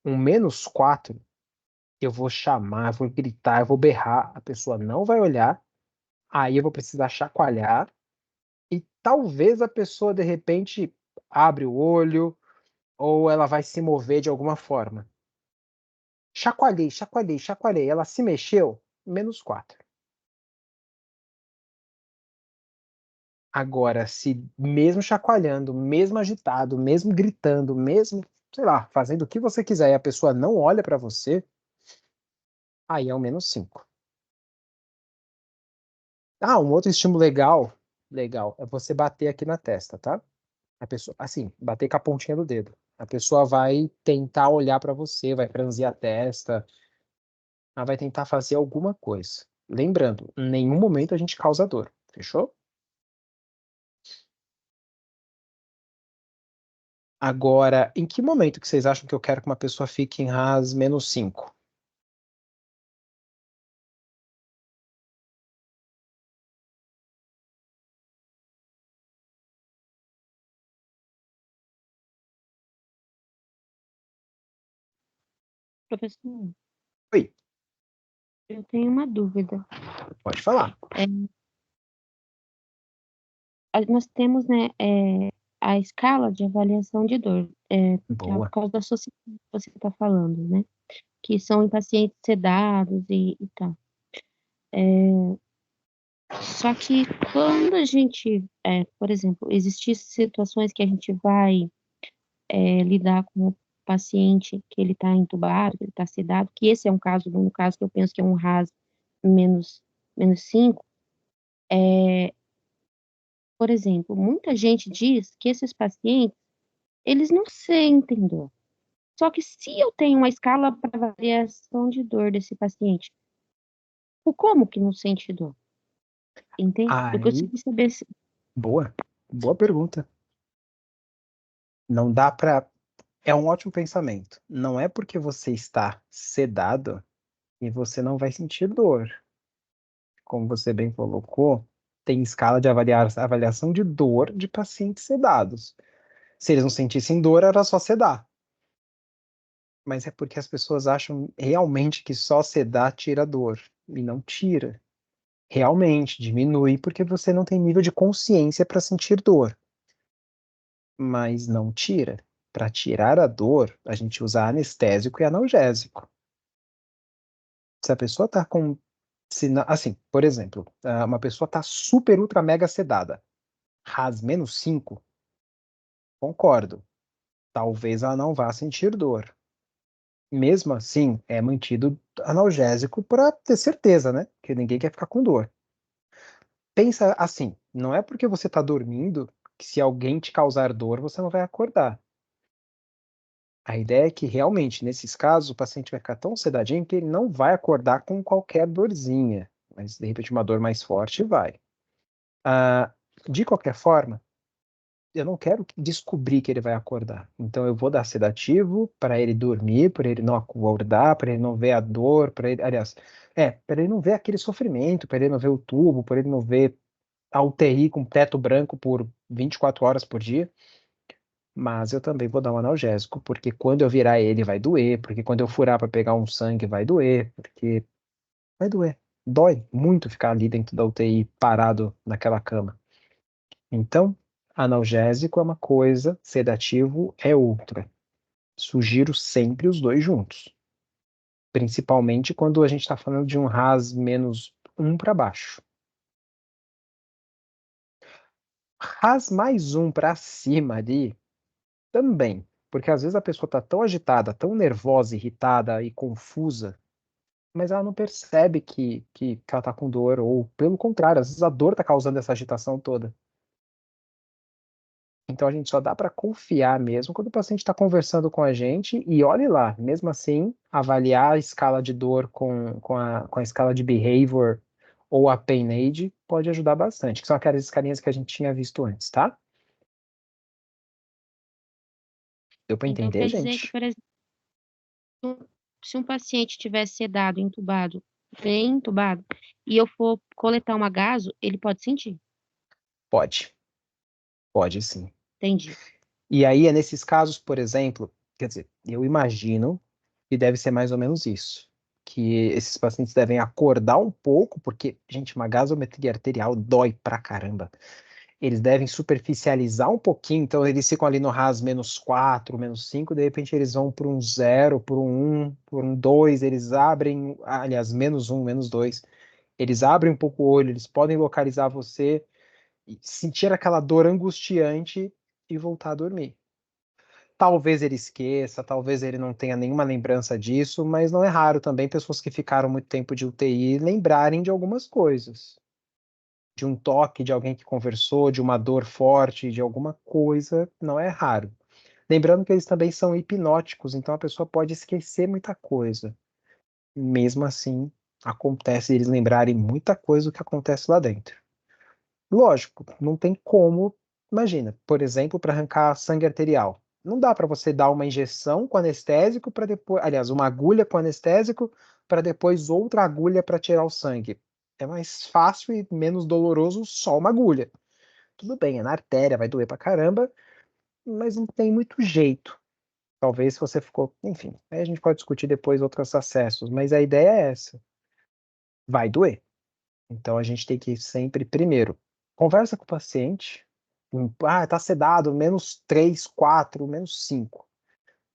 Um -4, eu vou chamar, vou gritar, eu vou berrar, a pessoa não vai olhar, aí eu vou precisar chacoalhar e talvez a pessoa de repente abre o olho ou ela vai se mover de alguma forma. Chacoalhei, chacoalhei, chacoalhei, ela se mexeu, -4. Agora, se mesmo chacoalhando, mesmo agitado, mesmo gritando, mesmo, sei lá, fazendo o que você quiser e a pessoa não olha para você, aí é o -5. Ah, um outro estímulo legal, é você bater aqui na testa, tá? A pessoa, assim, bater com a pontinha do dedo. A pessoa vai tentar olhar para você, vai franzir a testa, ela vai tentar fazer alguma coisa. Lembrando, em nenhum momento a gente causa dor, fechou? Agora, em que momento que vocês acham que eu quero que uma pessoa fique em RAS -5? Professor, Oi, eu tenho uma dúvida. pode falar. É, nós temos, né, a escala de avaliação de dor, que é por Boa. causa da sociedade que você está falando, né? Que são em pacientes sedados e tal. Só que quando a gente, por exemplo, existem situações que a gente vai lidar com o paciente que ele está entubado, que ele está sedado, que esse é um caso, no caso que eu penso que é um RAS menos, -5, por exemplo, muita gente diz que esses pacientes, eles não sentem dor. Só que se eu tenho uma escala para avaliação de dor desse paciente, o como que não sente dor? Entende? Eu Aí, consegui saber se boa, boa pergunta. Não dá pra. É um ótimo pensamento. Não é porque você está sedado e você não vai sentir dor. Como você bem colocou, tem escala de avaliação de dor de pacientes sedados. Se eles não sentissem dor, era só sedar. Mas é porque as pessoas acham realmente que só sedar tira dor. E não tira. Realmente diminui porque você não tem nível de consciência para sentir dor. Mas não tira. Para tirar a dor, a gente usa anestésico e analgésico. Se a pessoa está com. Assim, por exemplo, uma pessoa está super, ultra, mega sedada. RAS -5, concordo. Talvez ela não vá sentir dor. Mesmo assim, é mantido analgésico para ter certeza, né? Que ninguém quer ficar com dor. Pensa assim, não é porque você está dormindo que se alguém te causar dor, você não vai acordar. A ideia é que realmente, nesses casos, o paciente vai ficar tão sedadinho que ele não vai acordar com qualquer dorzinha, mas de repente uma dor mais forte vai. Ah, de qualquer forma, eu não quero descobrir que ele vai acordar. Então eu vou dar sedativo para ele dormir, para ele não acordar, para ele não ver a dor, para ele, aliás, para ele não ver aquele sofrimento, para ele não ver o tubo, para ele não ver a UTI com teto branco por 24 horas por dia. Mas eu também vou dar um analgésico, porque quando eu virar ele vai doer, porque quando eu furar para pegar um sangue vai doer, porque vai doer. Dói muito ficar ali dentro da UTI parado naquela cama. Então, analgésico é uma coisa, sedativo é outra. Sugiro sempre os dois juntos, principalmente quando a gente está falando de um RAS -1 para baixo. RAS +1 para cima ali, também, porque às vezes a pessoa está tão agitada, tão nervosa, irritada e confusa, mas ela não percebe que ela está com dor, ou pelo contrário, às vezes a dor está causando essa agitação toda. Então a gente só dá para confiar mesmo quando o paciente está conversando com a gente e olhe lá, mesmo assim, avaliar a escala de dor com a escala de behavior ou a Pain Aid pode ajudar bastante, que são aquelas escalinhas que a gente tinha visto antes, tá? Deu para Então, entender, quer dizer que, gente? por exemplo, se um paciente tivesse sedado, entubado, bem entubado, e eu for coletar um agaso, ele pode sentir. Pode, pode sim. Entendi. E aí é nesses casos, por exemplo, quer dizer, eu imagino que deve ser mais ou menos isso, que esses pacientes devem acordar um pouco, porque, gente, uma gasometria arterial dói pra caramba. Eles devem superficializar um pouquinho, então eles ficam ali no RAS -4, -5, de repente eles vão por um 0, por um 1, por um 2, eles abrem, aliás, -1, -2, eles abrem um pouco o olho, eles podem localizar você, e sentir aquela dor angustiante e voltar a dormir. Talvez ele esqueça, talvez ele não tenha nenhuma lembrança disso, mas não é raro também pessoas que ficaram muito tempo de UTI lembrarem de algumas coisas. De um toque de alguém que conversou, de uma dor forte, de alguma coisa, não é raro. Lembrando que eles também são hipnóticos, então a pessoa pode esquecer muita coisa. Mesmo assim, acontece eles lembrarem muita coisa do que acontece lá dentro. Lógico, não tem como, imagina, por exemplo, para arrancar sangue arterial. Não dá para você dar uma injeção com anestésico para depois, aliás, uma agulha com anestésico para depois outra agulha para tirar o sangue. É mais fácil e menos doloroso só uma agulha. Tudo bem, é na artéria, vai doer pra caramba, mas não tem muito jeito. Talvez se você ficou, enfim, aí a gente pode discutir depois outros acessos, mas a ideia é essa. Vai doer. Então a gente tem que sempre, primeiro, conversa com o paciente. Tá sedado, -3, 4, -5.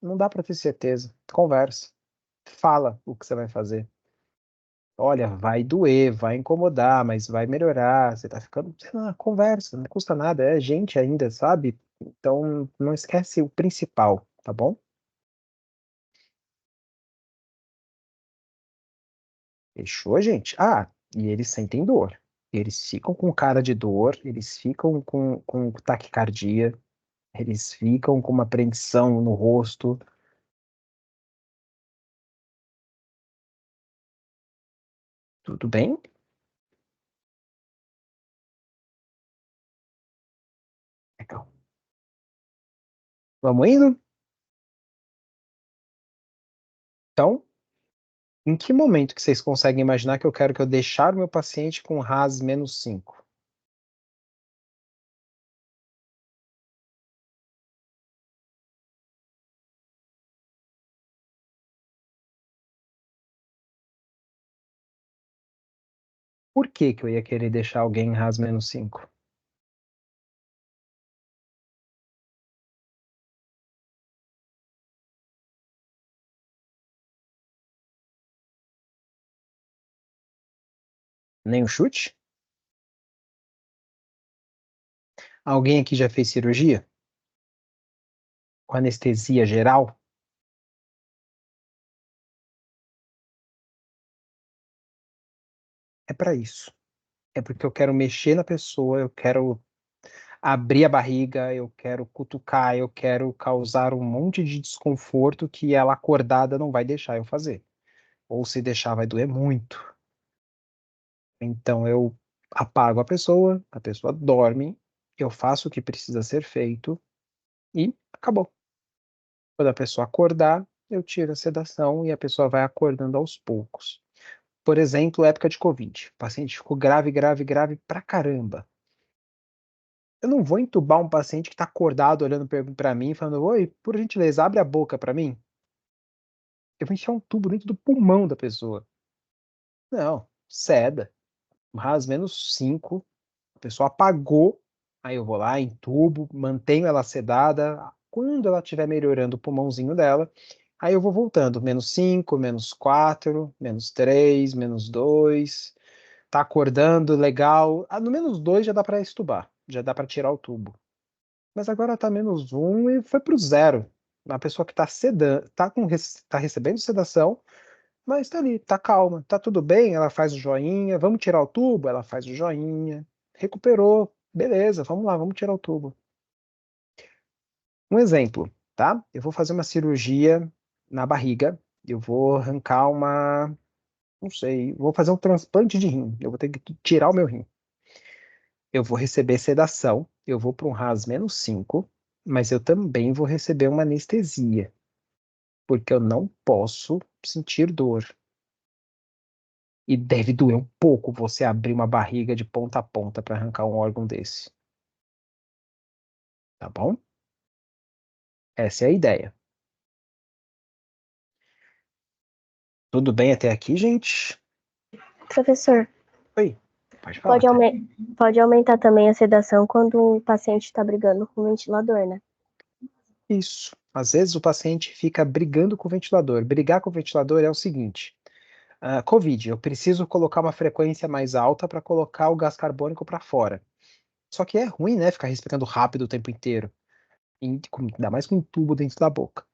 Não dá para ter certeza. Conversa. Fala o que você vai fazer. Olha, vai doer, vai incomodar, mas vai melhorar. Você tá ficando. Sei lá, conversa, não custa nada, é gente ainda, sabe? Então não esquece o principal, tá bom? Fechou, gente? Ah, e eles sentem dor. Eles ficam com cara de dor, eles ficam com taquicardia, eles ficam com uma apreensão no rosto. Tudo bem? Legal. Vamos indo? Então, em que momento que vocês conseguem imaginar que eu quero que eu deixar o meu paciente com RAS -5? Por que que eu ia querer deixar alguém em RAS -5? Nem um chute? Alguém aqui já fez cirurgia? Com anestesia geral? É para isso. É porque eu quero mexer na pessoa, eu quero abrir a barriga, eu quero cutucar, eu quero causar um monte de desconforto que ela acordada não vai deixar eu fazer. Ou se deixar vai doer muito. Então eu apago a pessoa dorme, eu faço o que precisa ser feito e acabou. Quando a pessoa acordar, eu tiro a sedação e a pessoa vai acordando aos poucos. Por exemplo, época de Covid. O paciente ficou grave, grave, grave pra caramba. Eu não vou entubar um paciente que está acordado olhando para mim, falando: Oi, por gentileza, abre a boca para mim. Eu vou enfiar um tubo dentro do pulmão da pessoa. Não, ceda. RAS -5, a pessoa apagou, aí eu vou lá, entubo, mantenho ela sedada. Quando ela estiver melhorando o pulmãozinho dela, aí eu vou voltando. -5, -4, -3, -2. Tá acordando, legal. No -2 já dá para estubar, já dá para tirar o tubo. Mas agora tá -1 e foi pro 0. A pessoa que tá sedando, tá recebendo sedação, mas tá ali, tá calma, tá tudo bem, ela faz o joinha, vamos tirar o tubo, ela faz o joinha, recuperou, beleza, vamos lá, vamos tirar o tubo. Um exemplo, tá? Eu vou fazer uma cirurgia na barriga, eu vou arrancar não sei, vou fazer um transplante de rim, eu vou ter que tirar o meu rim. Eu vou receber sedação, eu vou para um RAS -5, mas eu também vou receber uma anestesia, porque eu não posso sentir dor. E deve doer um pouco você abrir uma barriga de ponta a ponta para arrancar um órgão desse. Tá bom? Essa é a ideia. Tudo bem até aqui, gente? Professor, Oi, pode falar, pode, cara. pode aumentar também a sedação quando o paciente está brigando com o ventilador, né? Isso. Às vezes o paciente fica brigando com o ventilador. Brigar com o ventilador é o seguinte: COVID, eu preciso colocar uma frequência mais alta para colocar o gás carbônico para fora. Só que é ruim, né? Ficar respirando rápido o tempo inteiro. Ainda mais com um tubo dentro da boca.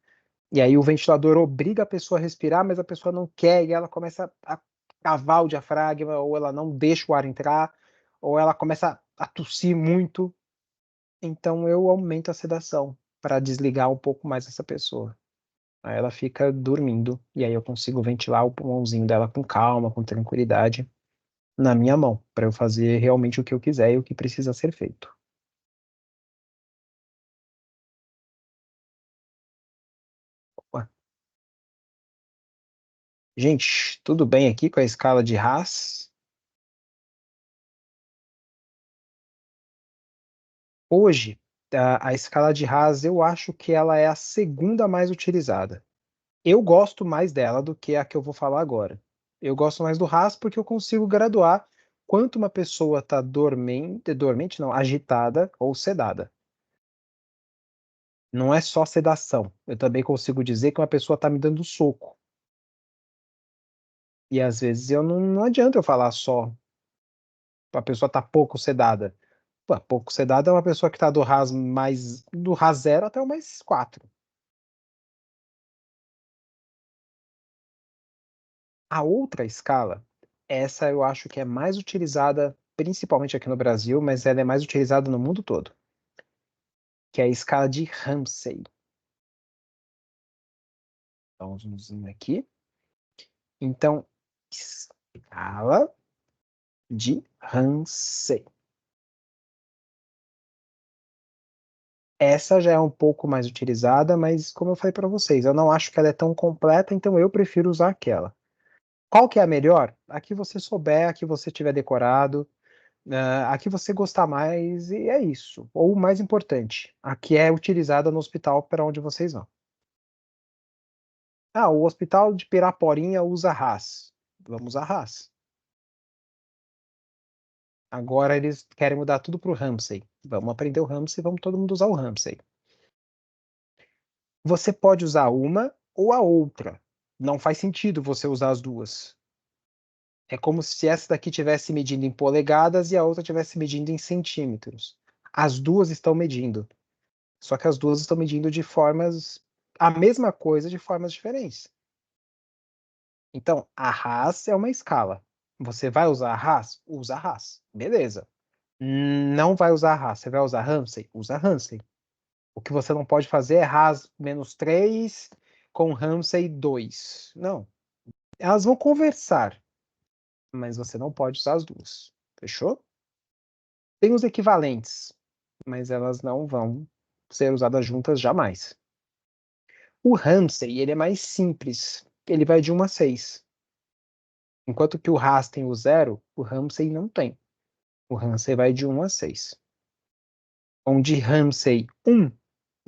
E aí o ventilador obriga a pessoa a respirar, mas a pessoa não quer, e ela começa a cavar o diafragma, ou ela não deixa o ar entrar, ou ela começa a tossir muito. Então eu aumento a sedação para desligar um pouco mais essa pessoa. Aí ela fica dormindo, e aí eu consigo ventilar o pulmãozinho dela com calma, com tranquilidade, na minha mão, para eu fazer realmente o que eu quiser e o que precisa ser feito. Opa. Gente, tudo bem aqui com a escala de Haas? Hoje, a escala de Haas, eu acho que ela é a segunda mais utilizada. Eu gosto mais dela do que a que eu vou falar agora. Eu gosto mais do Haas porque eu consigo graduar quanto uma pessoa está dormente não, agitada ou sedada. Não é só sedação. Eu também consigo dizer que uma pessoa está me dando soco. E às vezes não adianta eu falar só a pessoa está pouco sedada. Pô, pouco sedada é uma pessoa que está do RAS 0 até o -4. A outra escala, essa eu acho que é mais utilizada, principalmente aqui no Brasil, mas ela é mais utilizada no mundo todo, que é a escala de Ramsay. Dá um zoomzinho aqui. Então, escala de Ramsay. Essa já é um pouco mais utilizada, mas como eu falei para vocês, eu não acho que ela é tão completa, então eu prefiro usar aquela. Qual que é a melhor? A que você souber, a que você tiver decorado, a que você gostar mais, e é isso. Ou o mais importante, a que é utilizada no hospital para onde vocês vão. Ah, o hospital de Piraporinha usa RAS. Vamos usar RAS. Agora eles querem mudar tudo para o Ramsay. Vamos aprender o Ramsay, vamos todo mundo usar o Ramsay. Você pode usar uma ou a outra. Não faz sentido você usar as duas. É como se essa daqui estivesse medindo em polegadas e a outra estivesse medindo em centímetros. As duas estão medindo. Só que as duas estão medindo de formas. A mesma coisa de formas diferentes. Então, a RAS é uma escala. Você vai usar a RAS? Usa a RAS. Beleza. Não vai usar a RAS. Você vai usar Ramsay? Usa Ramsay. O que você não pode fazer é RAS -3 com Ramsay 2. Não. Elas vão conversar, mas você não pode usar as duas. Fechou? Tem os equivalentes, mas elas não vão ser usadas juntas jamais. O Ramsay, ele é mais simples. Ele vai de 1 a 6. Enquanto que o RAS tem o 0, o Ramsay não tem. O Ramsay vai de 1 a 6. Onde Ramsay 1,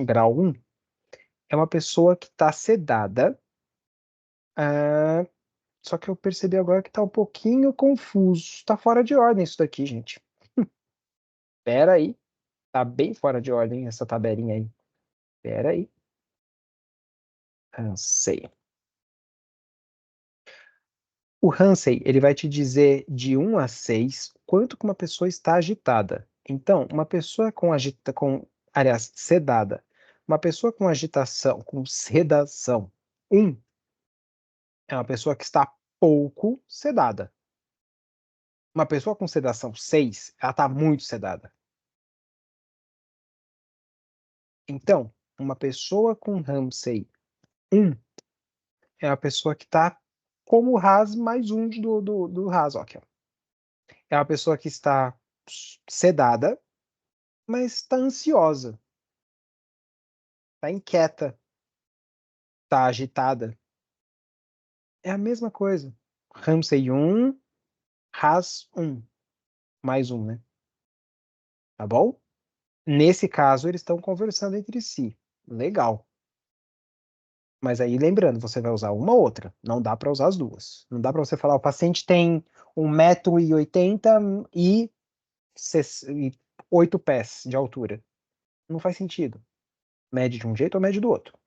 grau 1, é uma pessoa que está sedada. Ah, só que eu percebi agora que está um pouquinho confuso. Está fora de ordem isso daqui, gente. Pera aí. Tá bem fora de ordem essa tabelinha aí. Pera aí. Ramsay. O Ramsay, ele vai te dizer de 1 a 6 quanto que uma pessoa está agitada. Então, uma pessoa aliás, sedada, uma pessoa com agitação, com sedação 1, é uma pessoa que está pouco sedada. Uma pessoa com sedação 6, ela está muito sedada. Então, uma pessoa com Ramsay 1 é uma pessoa que está como o RAS mais um do RAS, ó, aqui, ó. É uma pessoa que está sedada, mas está ansiosa, está inquieta, está agitada. É a mesma coisa. Ramsay 1, RAS 1, mais um, né? Tá bom? Nesse caso, eles estão conversando entre si. Legal. Mas aí, lembrando, você vai usar uma ou outra. Não dá para usar as duas. Não dá para você falar, o paciente tem 1,80 m e 8 pés de altura. Não faz sentido. Mede de um jeito ou mede do outro.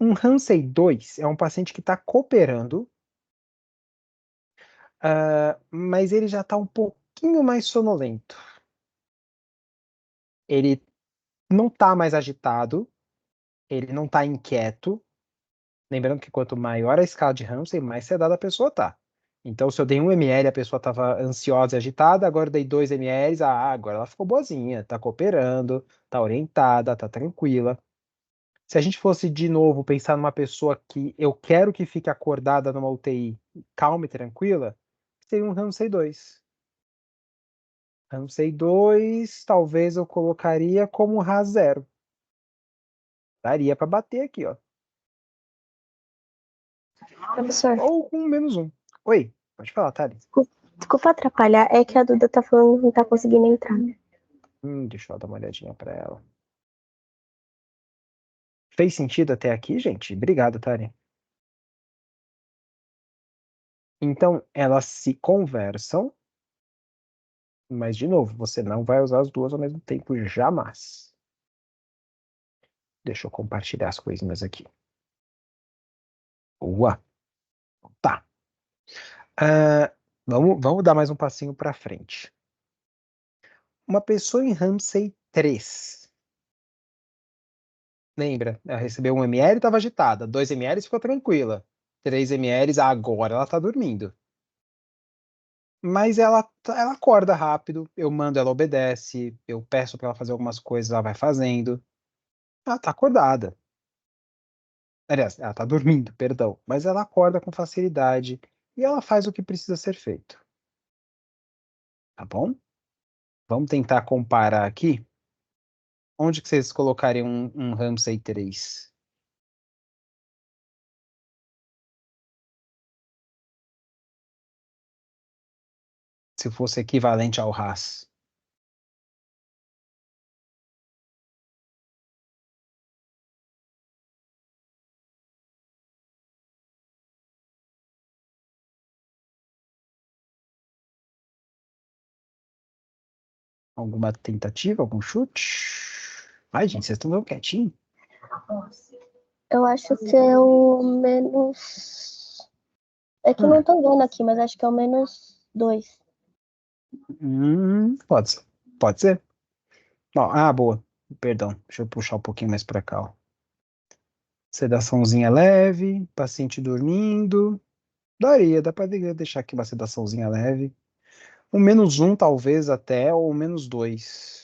Um Ramsay 2 é um paciente que está cooperando, mas ele já está um pouquinho mais sonolento. Ele não está mais agitado, ele não está inquieto. Lembrando que quanto maior a escala de Ramsay, mais sedada a pessoa tá. Então, se eu dei 1 ml, a pessoa estava ansiosa e agitada, agora eu dei 2 ml, agora ela ficou boazinha, tá cooperando, tá orientada, tá tranquila. Se a gente fosse de novo pensar numa pessoa que eu quero que fique acordada numa UTI, calma e tranquila, seria um Ramsay 2. Ramsay 2, talvez eu colocaria como RAS 0. Daria para bater aqui, ó. Professor, Ou com menos um. Oi, pode falar, Thales. desculpa atrapalhar, é que a Duda tá falando que não tá conseguindo entrar. Deixa eu dar uma olhadinha para ela. Fez sentido até aqui, gente? Obrigado, Tari. Então, elas se conversam, mas, de novo, você não vai usar as duas ao mesmo tempo, jamais. Deixa eu compartilhar as coisinhas aqui. Boa. Tá. Vamos dar mais um passinho para frente. Uma pessoa em Ramsay 3. Lembra? Ela recebeu 1 ml e estava agitada. 2 ml ficou tranquila. 3 ml, agora ela está dormindo. Mas ela acorda rápido, eu mando, ela obedece, eu peço para ela fazer algumas coisas, ela vai fazendo. Ela tá acordada. Aliás, ela tá dormindo, perdão. Mas ela acorda com facilidade e ela faz o que precisa ser feito. Tá bom? Vamos tentar comparar aqui. Onde que vocês colocariam um Ramsay 3? Se fosse equivalente ao RAS. Alguma tentativa, algum chute? Ai, gente, vocês estão meio quietinho. Eu acho que é o menos. É que eu não tô vendo aqui, mas acho que é o -2. Pode ser. Pode ser. Boa. Perdão. Deixa eu puxar um pouquinho mais para cá, ó. Sedaçãozinha leve, paciente dormindo. Dá para deixar aqui uma sedaçãozinha leve. Um -1, talvez até, ou -2.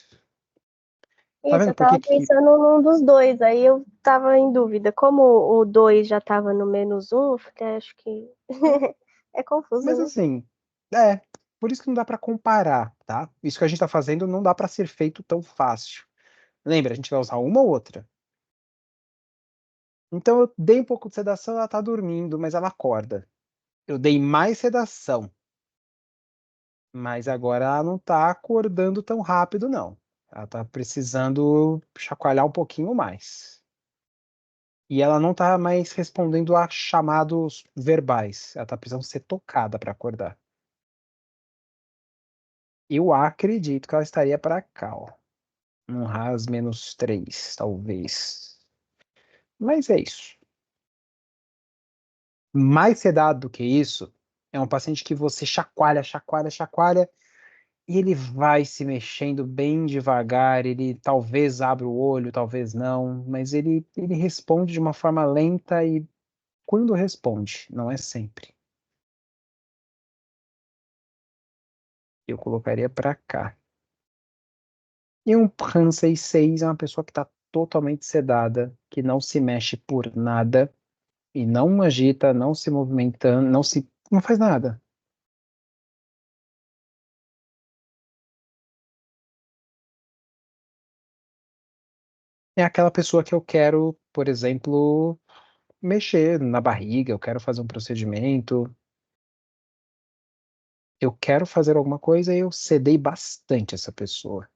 Tá Isso, vendo eu por que tava que... pensando num dos dois, aí eu tava em dúvida. Como o 2 já tava no -1, eu fiquei, acho que. É confuso, Mas né? assim, por isso que não dá para comparar, tá? Isso que a gente tá fazendo não dá para ser feito tão fácil. Lembra, a gente vai usar uma ou outra. Então eu dei um pouco de sedação, ela tá dormindo, mas ela acorda. Eu dei mais sedação, mas agora ela não tá acordando tão rápido, não. Ela tá precisando chacoalhar um pouquinho mais. E ela não tá mais respondendo a chamados verbais. Ela tá precisando ser tocada para acordar. Eu acredito que ela estaria para cá, ó. Um RAS -3, talvez. Mas é isso. Mais sedado do que isso, é um paciente que você chacoalha, chacoalha, chacoalha, e ele vai se mexendo bem devagar, ele talvez abra o olho, talvez não, mas ele responde de uma forma lenta e quando responde, não é sempre. Eu colocaria para cá. E um Ramsay 6 é uma pessoa que está totalmente sedada, que não se mexe por nada, e não agita, não se movimentando, não faz nada. É aquela pessoa que eu quero, por exemplo, mexer na barriga, eu quero fazer um procedimento, eu quero fazer alguma coisa e eu sedei bastante essa pessoa.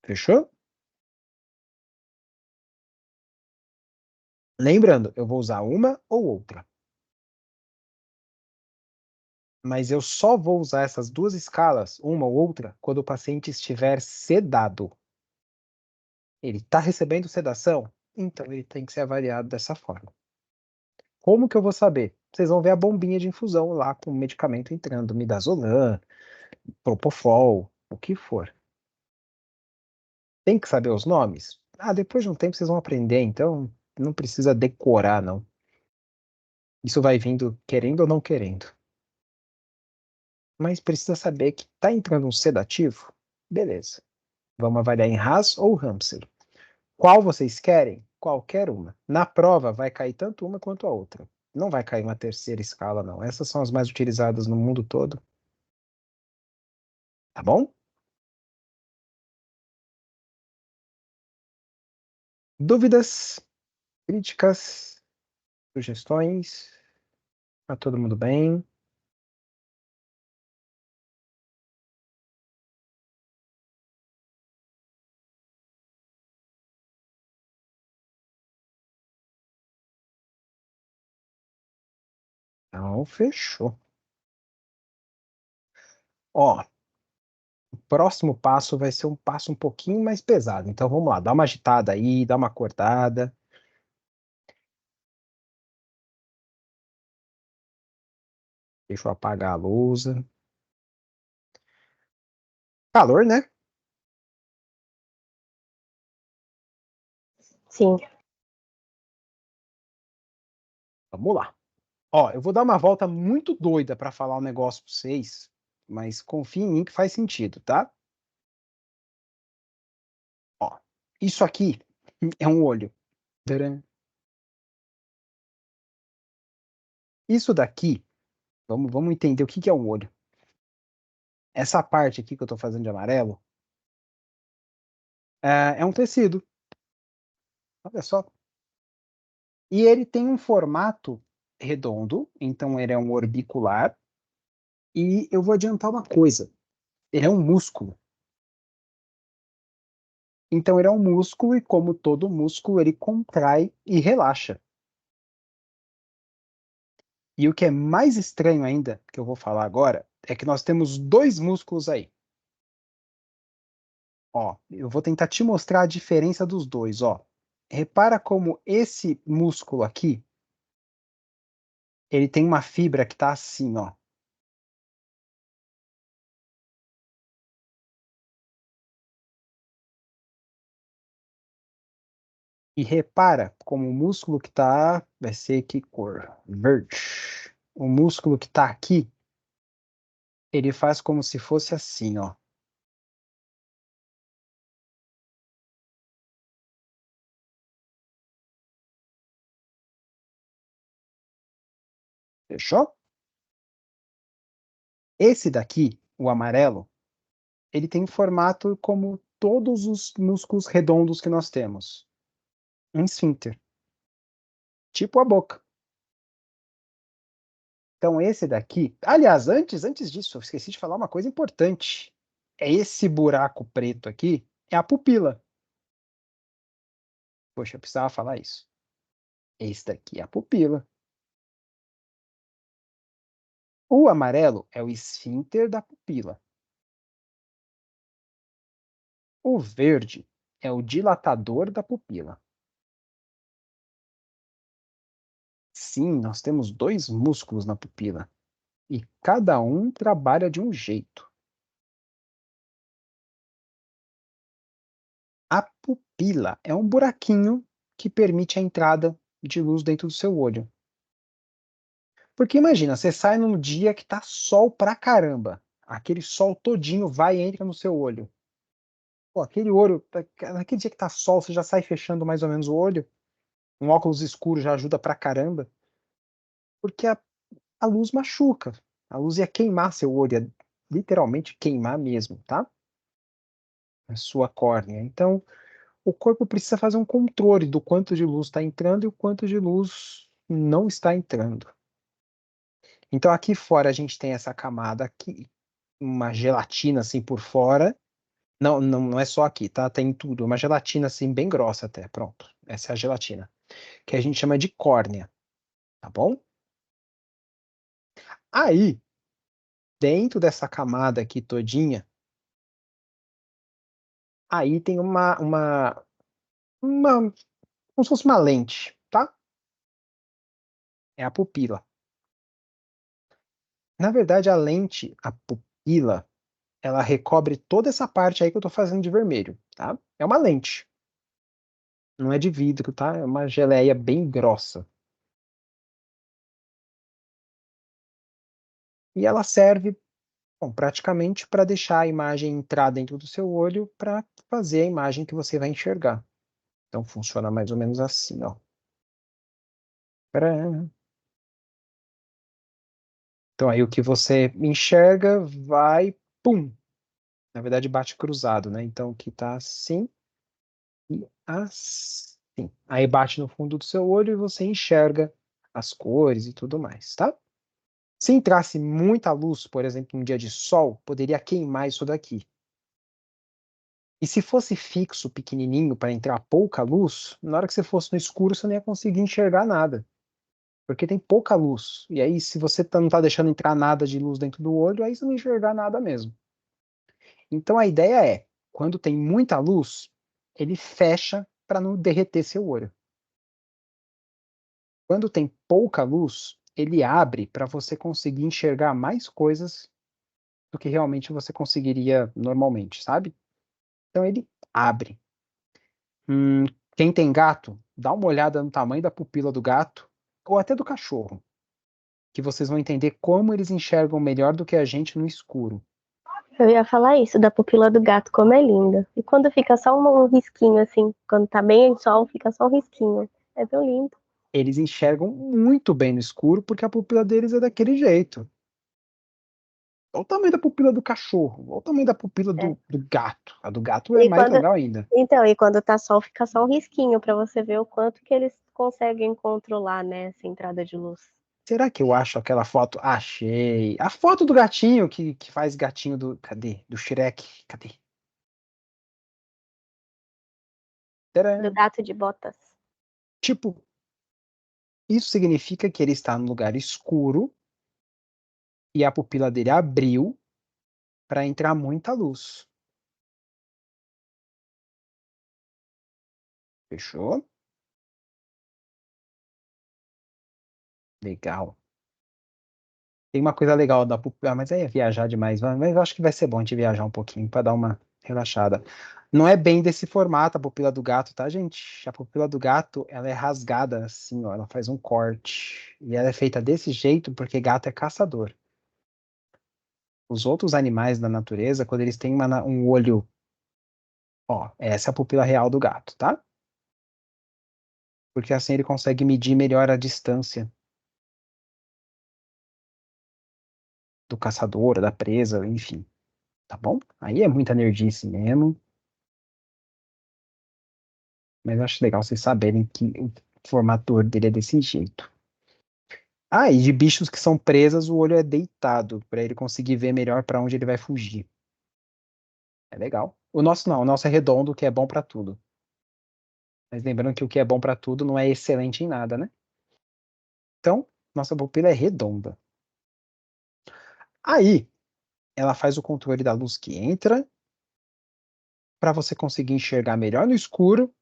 Fechou? Lembrando, eu vou usar uma ou outra. Mas eu só vou usar essas duas escalas, uma ou outra, quando o paciente estiver sedado. Ele está recebendo sedação? Então ele tem que ser avaliado dessa forma. Como que eu vou saber? Vocês vão ver a bombinha de infusão lá com o medicamento entrando, midazolam, propofol, o que for. Tem que saber os nomes? Ah, depois de um tempo vocês vão aprender, então não precisa decorar, não. Isso vai vindo querendo ou não querendo. Mas precisa saber que está entrando um sedativo? Beleza. Vamos avaliar em Haas ou Ramsay. Qual vocês querem? Qualquer uma. Na prova vai cair tanto uma quanto a outra. Não vai cair uma terceira escala, não. Essas são as mais utilizadas no mundo todo. Tá bom? Dúvidas, críticas, sugestões? Tá todo mundo bem? Então, fechou. Ó, o próximo passo vai ser um passo um pouquinho mais pesado. Então vamos lá, dá uma agitada aí, dá uma acordada. Deixa eu apagar a lousa. Calor, né? Sim. Vamos lá. Ó, eu vou dar uma volta muito doida para falar um negócio para vocês, mas confia em mim que faz sentido, tá? Ó, isso aqui é um olho. Tcharam. Isso daqui, vamos entender o que que é um olho. Essa parte aqui que eu estou fazendo de amarelo é um tecido. Olha só. E ele tem um formato redondo, então ele é um orbicular. E eu vou adiantar uma coisa: ele é um músculo. Então ele é um músculo e, como todo músculo, ele contrai e relaxa. E o que é mais estranho ainda, que eu vou falar agora, é que nós temos dois músculos aí. Ó, eu vou tentar te mostrar a diferença dos dois, ó. Repara como esse músculo aqui, ele tem uma fibra que tá assim, ó. E repara como o músculo que tá, vai ser que cor? Verde. O músculo que tá aqui, ele faz como se fosse assim, ó. Fechou? Esse daqui, o amarelo, ele tem um formato como todos os músculos redondos que nós temos. Um esfíncter, tipo a boca. Então esse daqui, aliás, antes disso, eu esqueci de falar uma coisa importante. É esse buraco preto aqui, é a pupila. Poxa, eu precisava falar isso. Esse daqui é a pupila. O amarelo é o esfíncter da pupila. O verde é o dilatador da pupila. Sim, nós temos dois músculos na pupila e cada um trabalha de um jeito. A pupila é um buraquinho que permite a entrada de luz dentro do seu olho. Porque imagina, você sai num dia que tá sol pra caramba. Aquele sol todinho vai e entra no seu olho. Pô, aquele olho, naquele dia que tá sol, você já sai fechando mais ou menos o olho. Um óculos escuro já ajuda pra caramba. Porque a luz machuca. A luz ia queimar seu olho, ia literalmente queimar mesmo, tá? A sua córnea. Então, o corpo precisa fazer um controle do quanto de luz está entrando e o quanto de luz não está entrando. Então, aqui fora a gente tem essa camada aqui, uma gelatina assim por fora. Não, não, não é só aqui, tá? Tem tudo. Uma gelatina assim bem grossa até. Pronto. Essa é a gelatina. Que a gente chama de córnea, tá bom? Aí, dentro dessa camada aqui todinha, aí tem como se fosse uma lente, tá? É a pupila. Na verdade, a lente, a pupila, ela recobre toda essa parte aí que eu tô fazendo de vermelho, tá? É uma lente. Não é de vidro, tá? É uma geleia bem grossa. E ela serve, bom, praticamente para deixar a imagem entrar dentro do seu olho para fazer a imagem que você vai enxergar. Então funciona mais ou menos assim, ó. Tcharam. Então aí o que você enxerga vai, pum. Na verdade bate cruzado, né? Então o que tá assim e assim. Aí bate no fundo do seu olho e você enxerga as cores e tudo mais, tá? Se entrasse muita luz, por exemplo, um dia de sol, poderia queimar isso daqui. E se fosse fixo, pequenininho, para entrar pouca luz, na hora que você fosse no escuro, você não ia conseguir enxergar nada. Porque tem pouca luz. E aí, se você não está deixando entrar nada de luz dentro do olho, aí você não enxergar nada mesmo. Então a ideia é, quando tem muita luz, ele fecha para não derreter seu olho. Quando tem pouca luz, ele abre para você conseguir enxergar mais coisas do que realmente você conseguiria normalmente, sabe? Então ele abre. Hum, quem tem gato, dá uma olhada no tamanho da pupila do gato, ou até do cachorro, que vocês vão entender como eles enxergam melhor do que a gente no escuro. Eu ia falar isso, da pupila do gato, como é linda. E quando fica só um risquinho, assim, quando tá bem em sol, fica só um risquinho. É tão lindo. Eles enxergam muito bem no escuro porque a pupila deles é daquele jeito. Olha o tamanho da pupila do cachorro, olha o tamanho da pupila É. do gato. A do gato é E mais quando, legal ainda. então, e quando tá sol, fica só um risquinho pra você ver o quanto que eles conseguem controlar, né, essa entrada de luz. Será que eu acho aquela foto? Achei. A foto do gatinho que faz gatinho do. Cadê? Do Shrek. Cadê? Do Tcharam! gato de botas. Tipo, isso significa que ele está num lugar escuro e a pupila dele abriu para entrar muita luz. Fechou? Legal. Tem uma coisa legal da pupila, mas aí é viajar demais, mas eu acho que vai ser bom a gente viajar um pouquinho para dar uma relaxada. Não é bem desse formato a pupila do gato, tá, gente? A pupila do gato, ela é rasgada assim, ó, ela faz um corte. E ela é feita desse jeito porque gato é caçador. Os outros animais da natureza, quando eles têm um olho, ó, essa é a pupila real do gato, tá? Porque assim ele consegue medir melhor a distância do caçador, da presa, enfim, tá bom? Aí é muita nerdice mesmo. Mas eu acho legal vocês saberem que o formato dele é desse jeito. Ah, e de bichos que são presas, o olho é deitado, para ele conseguir ver melhor para onde ele vai fugir. É legal. O nosso não, o nosso é redondo, que é bom para tudo. Mas lembrando que o que é bom para tudo não é excelente em nada, né? Então, nossa pupila é redonda. Aí, ela faz o controle da luz que entra, para você conseguir enxergar melhor no escuro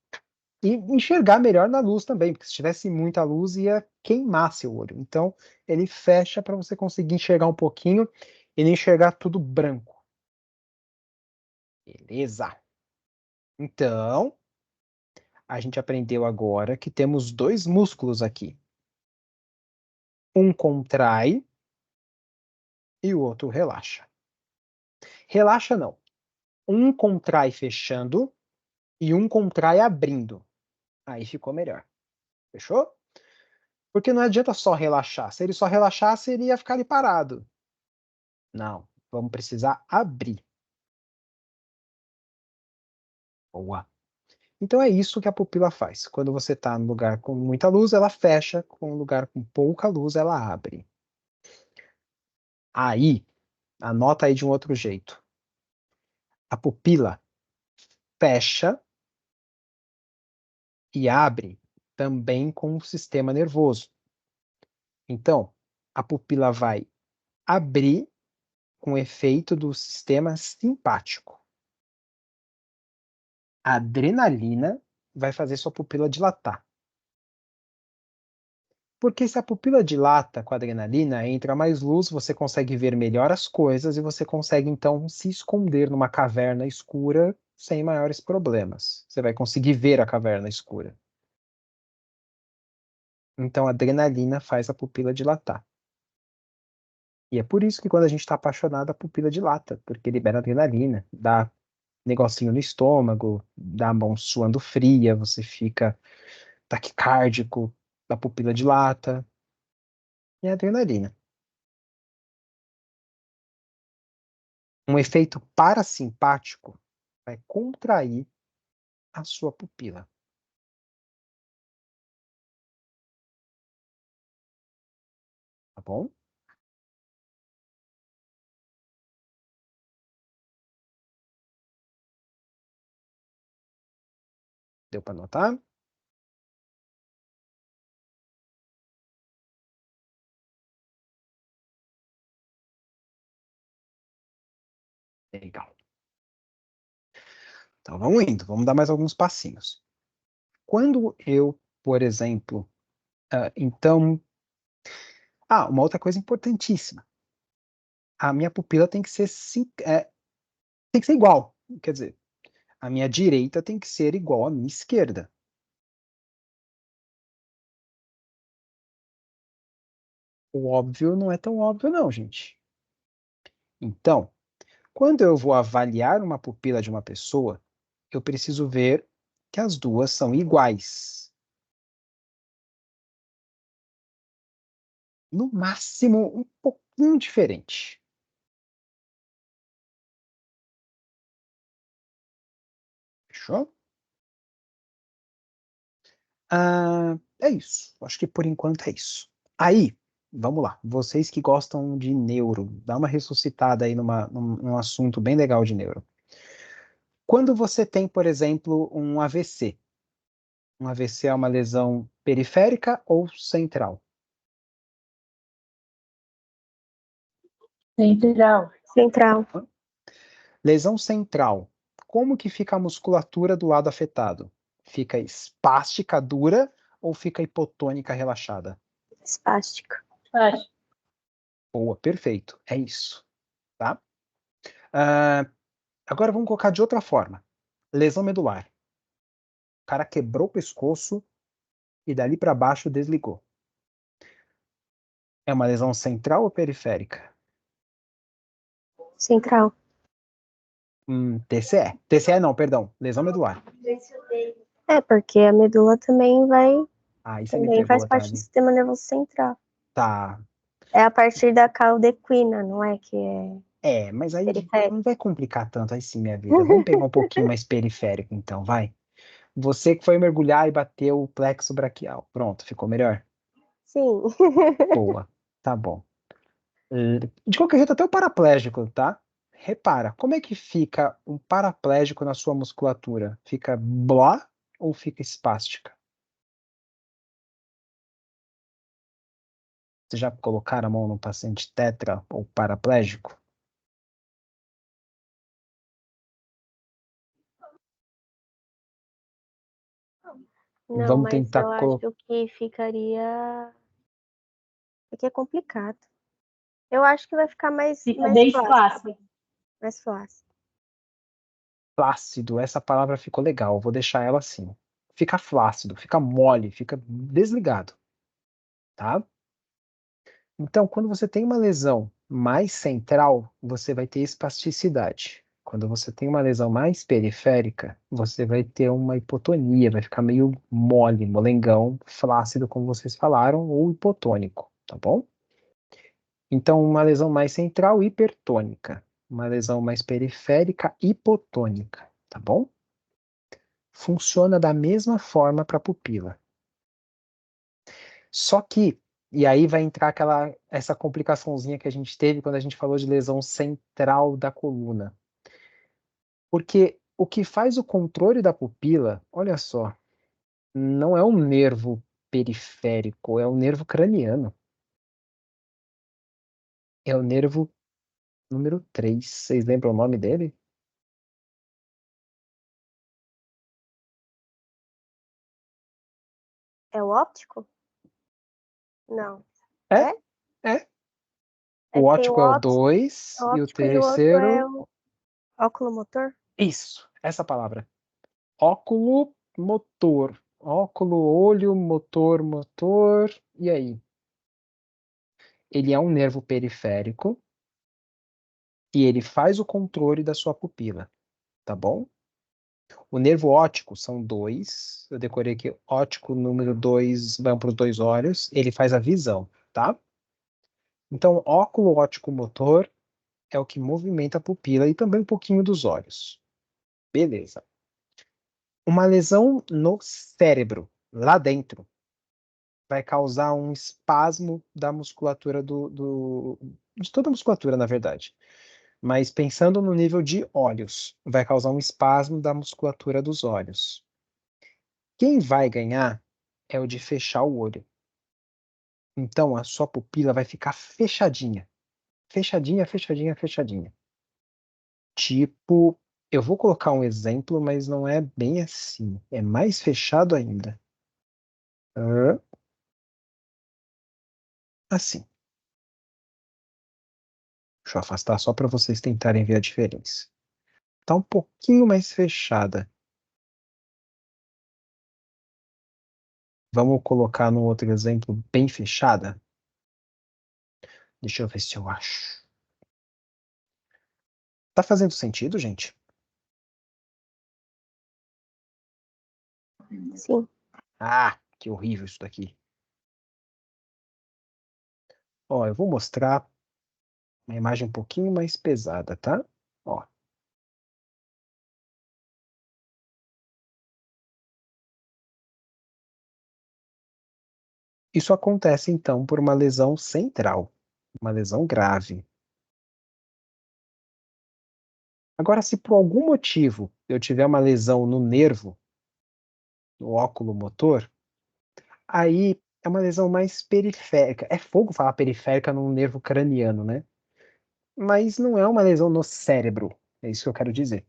e enxergar melhor na luz também, porque se tivesse muita luz ia queimar seu olho. Então, ele fecha para você conseguir enxergar um pouquinho e não enxergar tudo branco. Beleza. Então, a gente aprendeu agora que temos dois músculos aqui. Um contrai e o outro relaxa. Relaxa não. Um contrai fechando e um contrai abrindo. Aí ficou melhor. Fechou? Porque não adianta só relaxar. Se ele só relaxasse, ele ia ficar ali parado. Não, vamos precisar abrir. Boa. Então é isso que a pupila faz. Quando você está no lugar com muita luz, ela fecha. Com um lugar com pouca luz, ela abre. Aí, anota aí de um outro jeito. A pupila fecha e abre também com o sistema nervoso. Então, a pupila vai abrir com efeito do sistema simpático. A adrenalina vai fazer sua pupila dilatar. Porque se a pupila dilata com a adrenalina, entra mais luz, você consegue ver melhor as coisas e você consegue então se esconder numa caverna escura sem maiores problemas. Você vai conseguir ver a caverna escura. Então a adrenalina faz a pupila dilatar. E é por isso que quando a gente está apaixonado, a pupila dilata, porque libera adrenalina, dá negocinho no estômago, dá a mão suando fria, você fica taquicárdico, a pupila dilata, e a adrenalina. Um efeito parasimpático vai contrair a sua pupila. Tá bom? Deu para notar? Legal. Então vamos indo, vamos dar mais alguns passinhos. Quando eu, por exemplo, então. Uma outra coisa importantíssima. A minha pupila tem que ser, tem que ser igual. Quer dizer, a minha direita tem que ser igual à minha esquerda. O óbvio não é tão óbvio, não, gente. Então, quando eu vou avaliar uma pupila de uma pessoa, eu preciso ver que as duas são iguais. No máximo, um pouquinho diferente. Fechou? É isso. Acho que por enquanto é isso. Aí, vamos lá. Vocês que gostam de neuro, dá uma ressuscitada aí num assunto bem legal de neuro. Quando você tem, por exemplo, um AVC é uma lesão periférica ou central? Central. Central. Lesão central. Como que fica a musculatura do lado afetado? Fica espástica, dura, ou fica hipotônica, relaxada? Espástica. Acho. Boa, perfeito. É isso. Tá? Agora vamos colocar de outra forma. Lesão medular. O cara quebrou o pescoço e dali para baixo desligou. É uma lesão central ou periférica? Central. TCE. TCE não, perdão. Lesão medular. Porque a medula também Aí você me também pegou, faz parte do Thalia. sistema nervoso central. Tá. É a partir da caudequina, não é? Que é Mas aí periférica. não vai complicar tanto assim minha vida. Vamos pegar um pouquinho mais periférico, então, vai. Você que foi mergulhar e bateu o plexo braquial. Pronto, ficou melhor? Sim. Boa. Tá bom. De qualquer jeito, até o paraplégico, tá? Repara, como é que fica um paraplégico na sua musculatura? Fica blá ou fica espástica? Você já colocaram a mão no paciente tetra ou paraplégico? Não, Vamos mas tentar eu acho que ficaria. Porque é complicado. Eu acho que vai ficar mais bem flácido. fácil. Mais flácido. Flácido, essa palavra ficou legal, vou deixar ela assim. Fica flácido, fica mole, fica desligado, tá? Então, quando você tem uma lesão mais central, você vai ter espasticidade. quando você tem uma lesão mais periférica, você vai ter uma hipotonia, vai ficar meio mole, molengão, flácido, como vocês falaram, ou hipotônico, tá bom? Então, uma lesão mais central, hipertônica. Uma lesão mais periférica, hipotônica, tá bom? Funciona da mesma forma para a pupila. Só que, e aí vai entrar essa complicaçãozinha que a gente teve quando a gente falou de lesão central da coluna. Porque o que faz o controle da pupila, olha só, não é um nervo periférico, é o nervo craniano. É o nervo número 3. Vocês lembram o nome dele? É o óptico? Não. É? É. É O que tem o óptico é o 2 e o óptico e o outro é terceiro. o oculomotor? Isso, essa palavra. Óculo motor. Óculo, olho, motor, motor. E aí? Ele é um nervo periférico e ele faz o controle da sua pupila, tá bom? O nervo óptico são 2. Eu decorei aqui, óptico número 2 vão para os 2 olhos. Ele faz a visão, tá? Então, óculo óptico motor é o que movimenta a pupila e também um pouquinho dos olhos. Beleza. Uma lesão no cérebro, lá dentro, vai causar um espasmo da musculatura de toda a musculatura, na verdade. Mas pensando no nível de olhos, vai causar um espasmo da musculatura dos olhos. Quem vai ganhar é o de fechar o olho. Então a sua pupila vai ficar fechadinha. Fechadinha, fechadinha, fechadinha. Tipo, eu vou colocar um exemplo, mas não é bem assim. É mais fechado ainda. Assim. Deixa eu afastar só para vocês tentarem ver a diferença. Tá um pouquinho mais fechada. Vamos colocar no outro exemplo bem fechada? Deixa eu ver se eu acho. Tá fazendo sentido, gente? Sim. Ah, que horrível isso daqui. Ó, eu vou mostrar uma imagem um pouquinho mais pesada, tá? Ó. Isso acontece, então, por uma lesão central, uma lesão grave. Agora, se por algum motivo eu tiver uma lesão no nervo, no óculo motor, aí é uma lesão mais periférica. É fogo falar periférica num nervo craniano, né? Mas não é uma lesão no cérebro. É isso que eu quero dizer.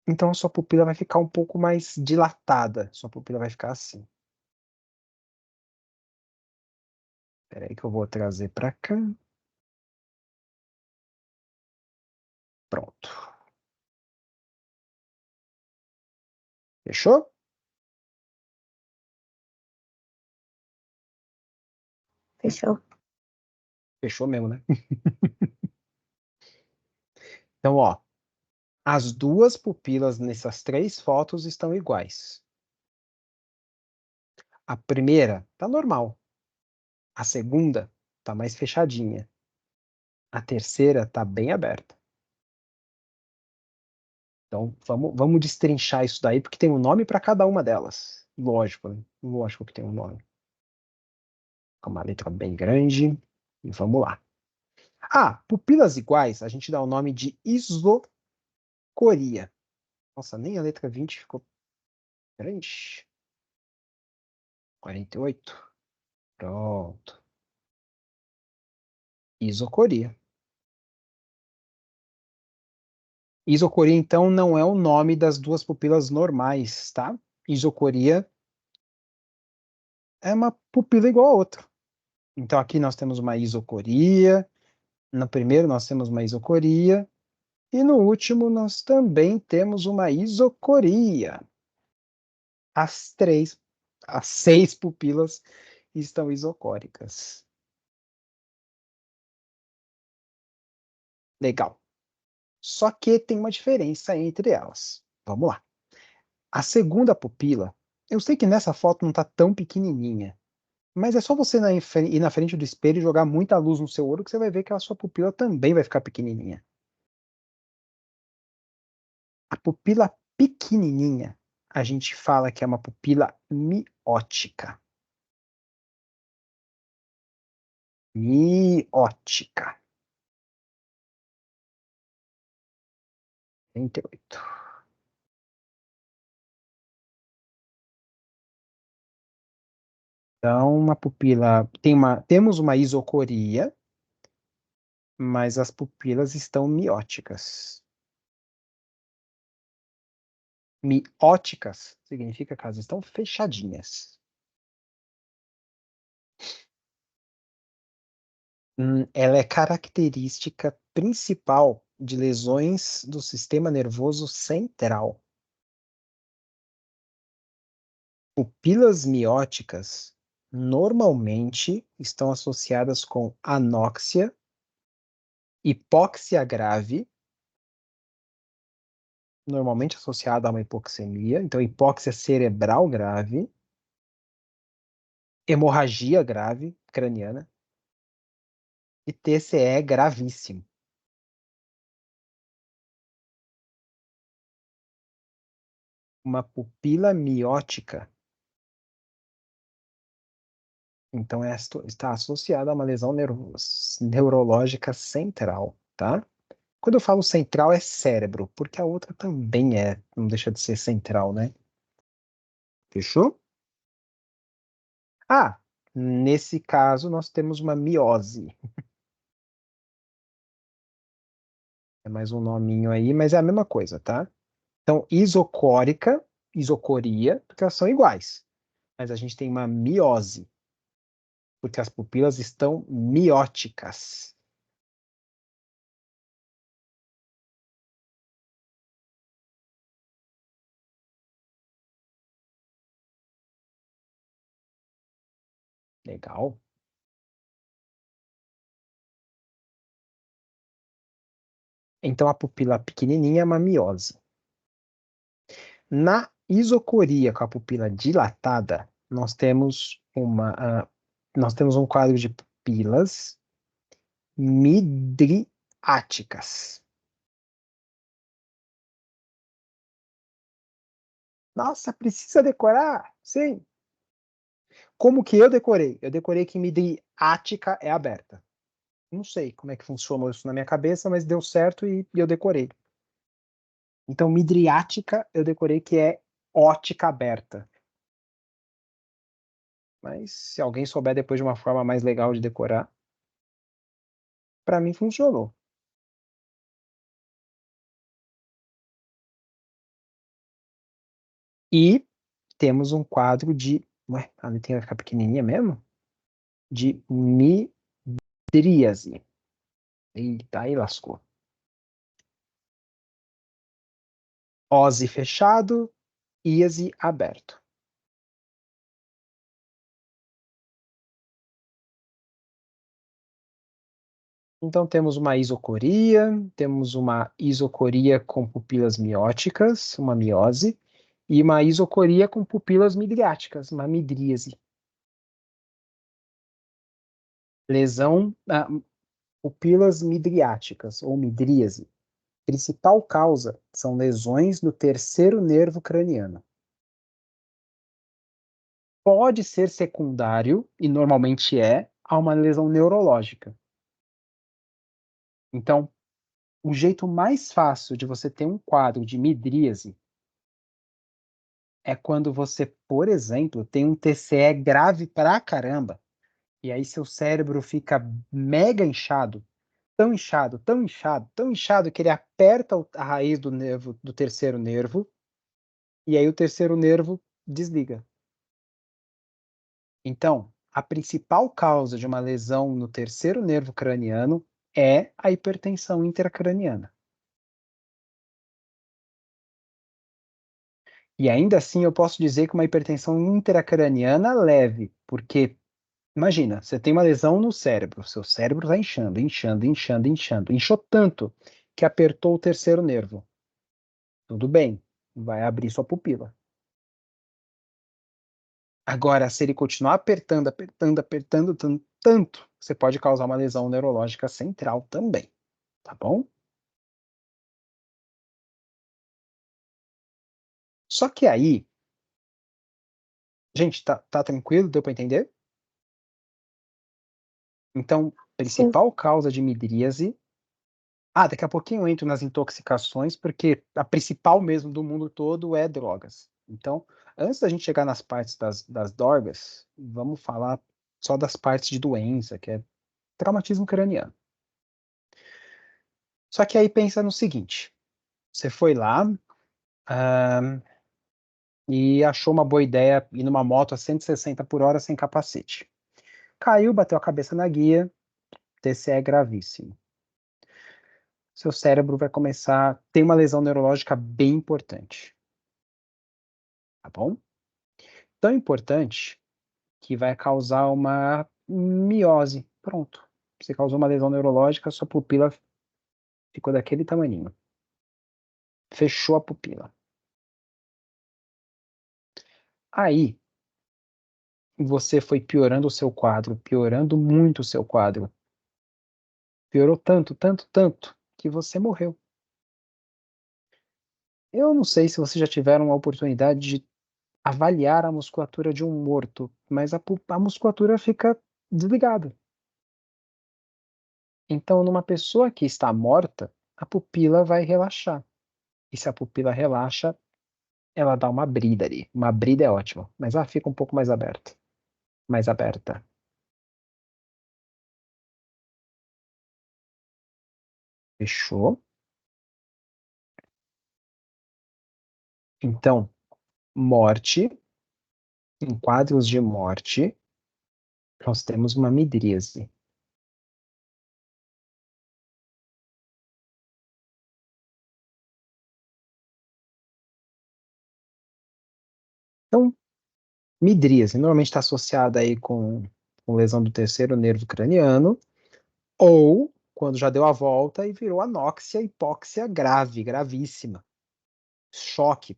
Então a sua pupila vai ficar um pouco mais dilatada. Sua pupila vai ficar assim. Espera aí que eu vou trazer para cá. Pronto. Fechou? Fechou. Fechou mesmo, né? Então, ó, as duas pupilas nessas 3 fotos estão iguais. A primeira tá normal. A segunda tá mais fechadinha. A terceira tá bem aberta. Então, vamos destrinchar isso daí, porque tem um nome para cada uma delas. Lógico, né? Lógico que tem um nome. Com uma letra bem grande. E vamos lá. Ah, pupilas iguais, a gente dá o nome de isocoria. Nossa, nem a letra 20 ficou grande. 48. Pronto. Isocoria. Isocoria, então, não é o nome das duas pupilas normais, tá? Isocoria é uma pupila igual a outra. Então, aqui nós temos uma isocoria. No primeiro, nós temos uma isocoria. E no último, nós também temos uma isocoria. As 3, as 6 pupilas estão isocóricas. Legal. Só que tem uma diferença entre elas. Vamos lá. A segunda pupila, eu sei que nessa foto não está tão pequenininha, mas é só você ir na frente do espelho e jogar muita luz no seu olho que você vai ver que a sua pupila também vai ficar pequenininha. A pupila pequenininha, a gente fala que é uma pupila miótica. Miótica. 38. Então, uma pupila temos uma isocoria, mas as pupilas estão mióticas. Mióticas significa que elas estão fechadinhas. Ela é característica principal de lesões do sistema nervoso central. Pupilas mióticas normalmente estão associadas com anóxia, hipóxia grave, normalmente associada a uma hipoxemia, então hipóxia cerebral grave, hemorragia grave craniana e TCE gravíssimo. Uma pupila miótica, então está associada a uma lesão neurológica central, tá? Quando eu falo central é cérebro, porque a outra também não deixa de ser central, né? Fechou? Ah, nesse caso nós temos uma miose. É mais um nominho aí, mas é a mesma coisa, tá? Então, isocórica, isocoria, porque elas são iguais. Mas a gente tem uma miose, porque as pupilas estão mióticas. Legal. Então, a pupila pequenininha é uma miose. Na isocoria com a pupila dilatada, nós temos um quadro de pupilas midriáticas. Nossa, precisa decorar? Sim. Como que eu decorei? Eu decorei que midriática é aberta. Não sei como é que funcionou isso na minha cabeça, mas deu certo e eu decorei. Então, midriática, eu decorei que é ótica aberta. Mas se alguém souber depois de uma forma mais legal de decorar, para mim funcionou. E temos um quadro de... Ué, a letrinha vai ficar pequenininha mesmo? De midríase. Eita, aí lascou. Ose fechado, íase aberto. Então temos uma isocoria com pupilas mióticas, uma miose, e uma isocoria com pupilas midriáticas, uma midríase. Pupilas midriáticas ou midríase. Principal causa são lesões no terceiro nervo craniano. Pode ser secundário, e normalmente a uma lesão neurológica. Então, o jeito mais fácil de você ter um quadro de midríase é quando você, por exemplo, tem um TCE grave pra caramba, e aí seu cérebro fica mega inchado, tão inchado, tão inchado, tão inchado que ele aperta a raiz do nervo, do terceiro nervo, e aí o terceiro nervo desliga. Então, a principal causa de uma lesão no terceiro nervo craniano é a hipertensão intracraniana. E ainda assim eu posso dizer que uma hipertensão intracraniana leve, porque imagina, você tem uma lesão no cérebro, seu cérebro está inchando, inchando, inchando, inchando, inchou tanto que apertou o terceiro nervo. Tudo bem, vai abrir sua pupila. Agora, se ele continuar apertando, tanto, você pode causar uma lesão neurológica central também, tá bom? Só que aí, gente, tá tranquilo? Deu para entender? Então, principal causa de midríase. Daqui a pouquinho eu entro nas intoxicações, porque a principal mesmo do mundo todo é drogas. Então, antes da gente chegar nas partes das drogas, vamos falar só das partes de doença, que é traumatismo craniano. Só que aí pensa no seguinte: você foi lá, e achou uma boa ideia ir numa moto a 160 por hora sem capacete. Caiu, bateu a cabeça na guia, TCE é gravíssimo. Seu cérebro vai começar a ter uma lesão neurológica bem importante. Tá bom? Tão importante que vai causar uma miose. Pronto. Você causou uma lesão neurológica, sua pupila ficou daquele tamaninho. Fechou a pupila. Aí, você foi piorando o seu quadro, piorando muito o seu quadro. Piorou tanto, que você morreu. Eu não sei se vocês já tiveram a oportunidade de avaliar a musculatura de um morto, mas a musculatura fica desligada. Então, numa pessoa que está morta, a pupila vai relaxar. E se a pupila relaxa, ela dá uma abrida ali. Uma abrida é ótimo, mas ela fica um pouco mais aberta. Mais aberta. Fechou? Então, morte, em quadros de morte, nós temos uma midríase. Então, midríase normalmente está associada aí com lesão do terceiro nervo craniano, ou quando já deu a volta e virou anóxia, hipóxia grave, gravíssima. Choque,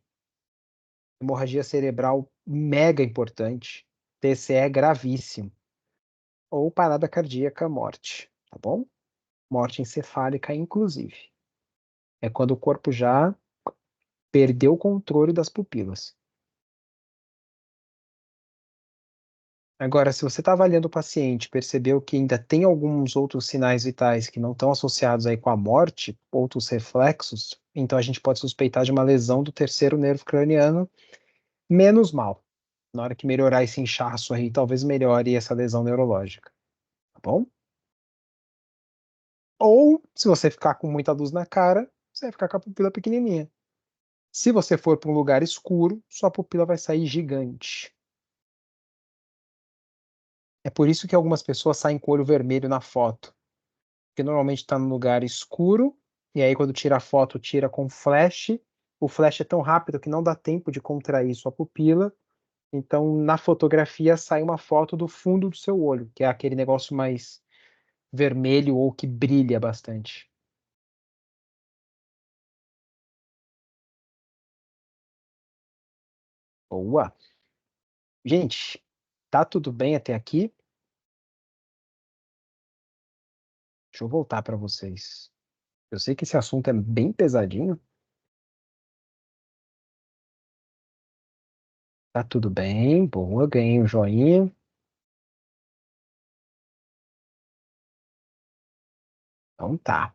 hemorragia cerebral mega importante, TCE gravíssimo, ou parada cardíaca, morte, tá bom? Morte encefálica, inclusive. É quando o corpo já perdeu o controle das pupilas. Agora, se você está avaliando o paciente, percebeu que ainda tem alguns outros sinais vitais que não estão associados aí com a morte, outros reflexos, então a gente pode suspeitar de uma lesão do terceiro nervo craniano, menos mal. Na hora que melhorar esse inchaço aí, talvez melhore essa lesão neurológica, tá bom? Ou, se você ficar com muita luz na cara, você vai ficar com a pupila pequenininha. Se você for para um lugar escuro, sua pupila vai sair gigante. É por isso que algumas pessoas saem com o olho vermelho na foto. Porque normalmente está num lugar escuro, e aí quando tira a foto, tira com flash. O flash é tão rápido que não dá tempo de contrair sua pupila. Então, na fotografia, sai uma foto do fundo do seu olho, que é aquele negócio mais vermelho ou que brilha bastante. Boa! Gente, tá tudo bem até aqui? Deixa eu voltar para vocês. Eu sei que esse assunto é bem pesadinho. Tá tudo bem, boa, ganhei um joinha. Então tá.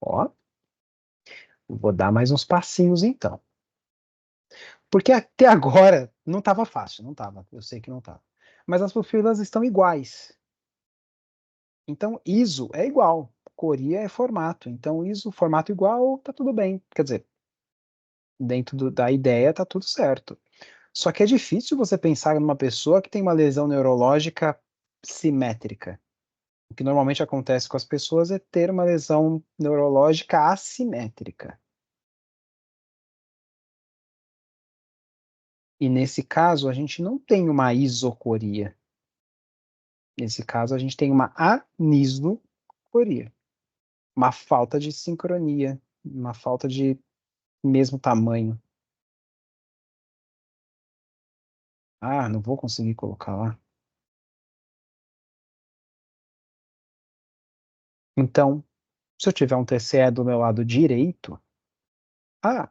Ó, vou dar mais uns passinhos então. Porque até agora não estava fácil, não estava. Eu sei que não estava. Mas as pupilas estão iguais. Então, ISO é igual. Coria é formato. Então, ISO, formato igual, tá tudo bem. Quer dizer, dentro da ideia tá tudo certo. Só que é difícil você pensar numa pessoa que tem uma lesão neurológica simétrica. O que normalmente acontece com as pessoas é ter uma lesão neurológica assimétrica. E nesse caso, a gente não tem uma isocoria. Nesse caso, a gente tem uma anisnocoria. uma falta de sincronia, uma falta de mesmo tamanho. Ah, não vou conseguir colocar lá. Então, se eu tiver um TCE do meu lado direito,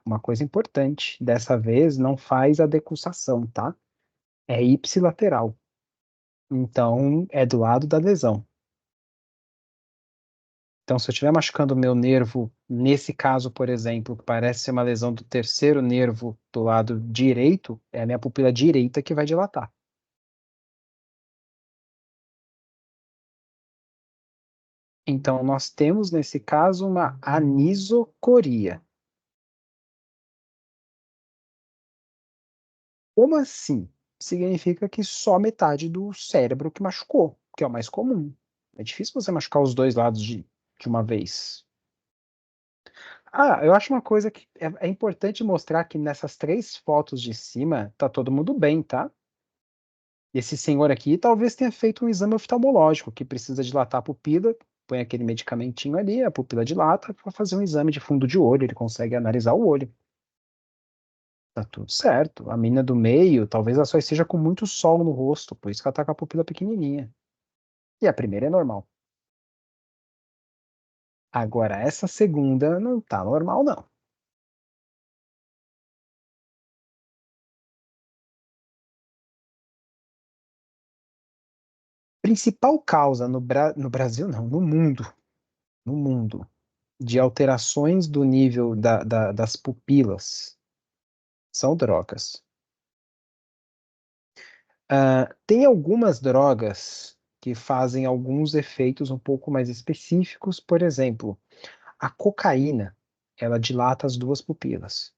uma coisa importante, dessa vez não faz a decussação, tá? É ipsilateral. Então, é do lado da lesão. Então, se eu estiver machucando o meu nervo, nesse caso, por exemplo, que parece ser uma lesão do terceiro nervo do lado direito, é a minha pupila direita que vai dilatar. Então, nós temos, nesse caso, uma anisocoria. Como assim? Significa que só metade do cérebro que machucou, que é o mais comum. É difícil você machucar os dois lados de uma vez. Eu acho uma coisa que é importante mostrar que nessas 3 fotos de cima tá todo mundo bem, tá? Esse senhor aqui talvez tenha feito um exame oftalmológico, que precisa dilatar a pupila, põe aquele medicamentinho ali, a pupila dilata, para fazer um exame de fundo de olho, ele consegue analisar o olho. Tá tudo certo. A menina do meio, talvez ela só esteja com muito sol no rosto, por isso que ela tá com a pupila pequenininha. E a primeira é normal. Agora, essa segunda não tá normal, não. Principal causa no Brasil, não, no mundo, de alterações do nível das pupilas são drogas. Tem algumas drogas que fazem alguns efeitos um pouco mais específicos, por exemplo, a cocaína, ela dilata as duas pupilas.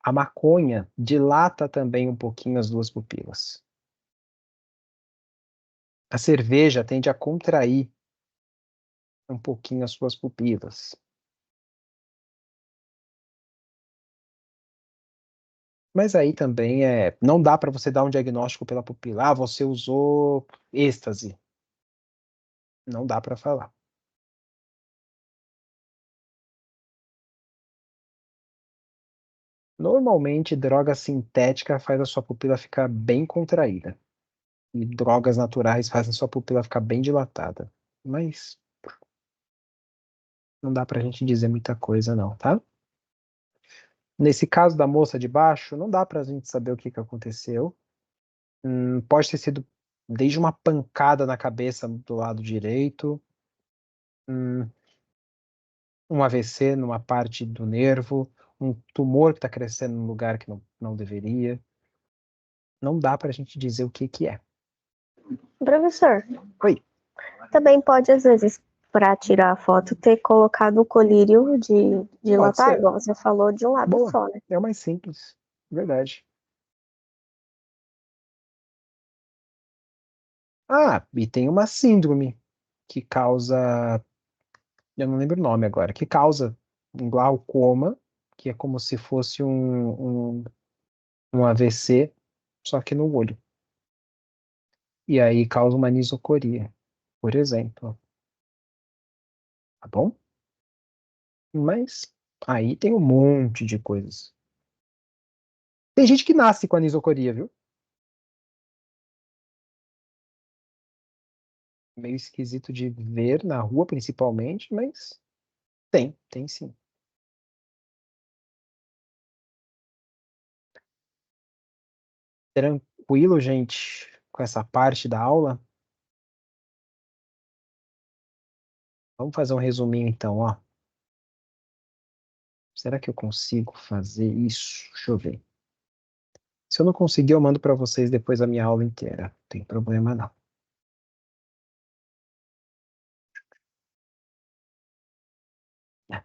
A maconha dilata também um pouquinho as duas pupilas. A cerveja tende a contrair um pouquinho as suas pupilas. Mas aí também não dá para você dar um diagnóstico pela pupila. Ah, você usou êxtase. Não dá para falar. Normalmente, droga sintética faz a sua pupila ficar bem contraída. E drogas naturais fazem a sua pupila ficar bem dilatada. Mas não dá pra gente dizer muita coisa, não, tá? Nesse caso da moça de baixo, não dá pra gente saber o que que aconteceu. Pode ter sido desde uma pancada na cabeça do lado direito, hum, um AVC numa parte do nervo, um tumor que está crescendo num lugar que não deveria. Não dá para a gente dizer o que que é. Professor, Oi. também pode, às vezes, para tirar a foto, ter colocado o colírio de Pode dilatar, ser. igual você falou, de um lado Boa. só, né? É o mais simples. Verdade. E tem uma síndrome que causa, eu não lembro o nome agora, que causa um glaucoma, que é como se fosse um AVC, só que no olho. E aí causa uma anisocoria, por exemplo. Tá bom? Mas aí tem um monte de coisas. Tem gente que nasce com anisocoria, viu? Meio esquisito de ver na rua, principalmente, mas tem sim. Tranquilo, gente, com essa parte da aula. Vamos fazer um resuminho então, ó. Será que eu consigo fazer isso? Deixa eu ver. Se eu não conseguir, eu mando para vocês depois a minha aula inteira. Não tem problema não.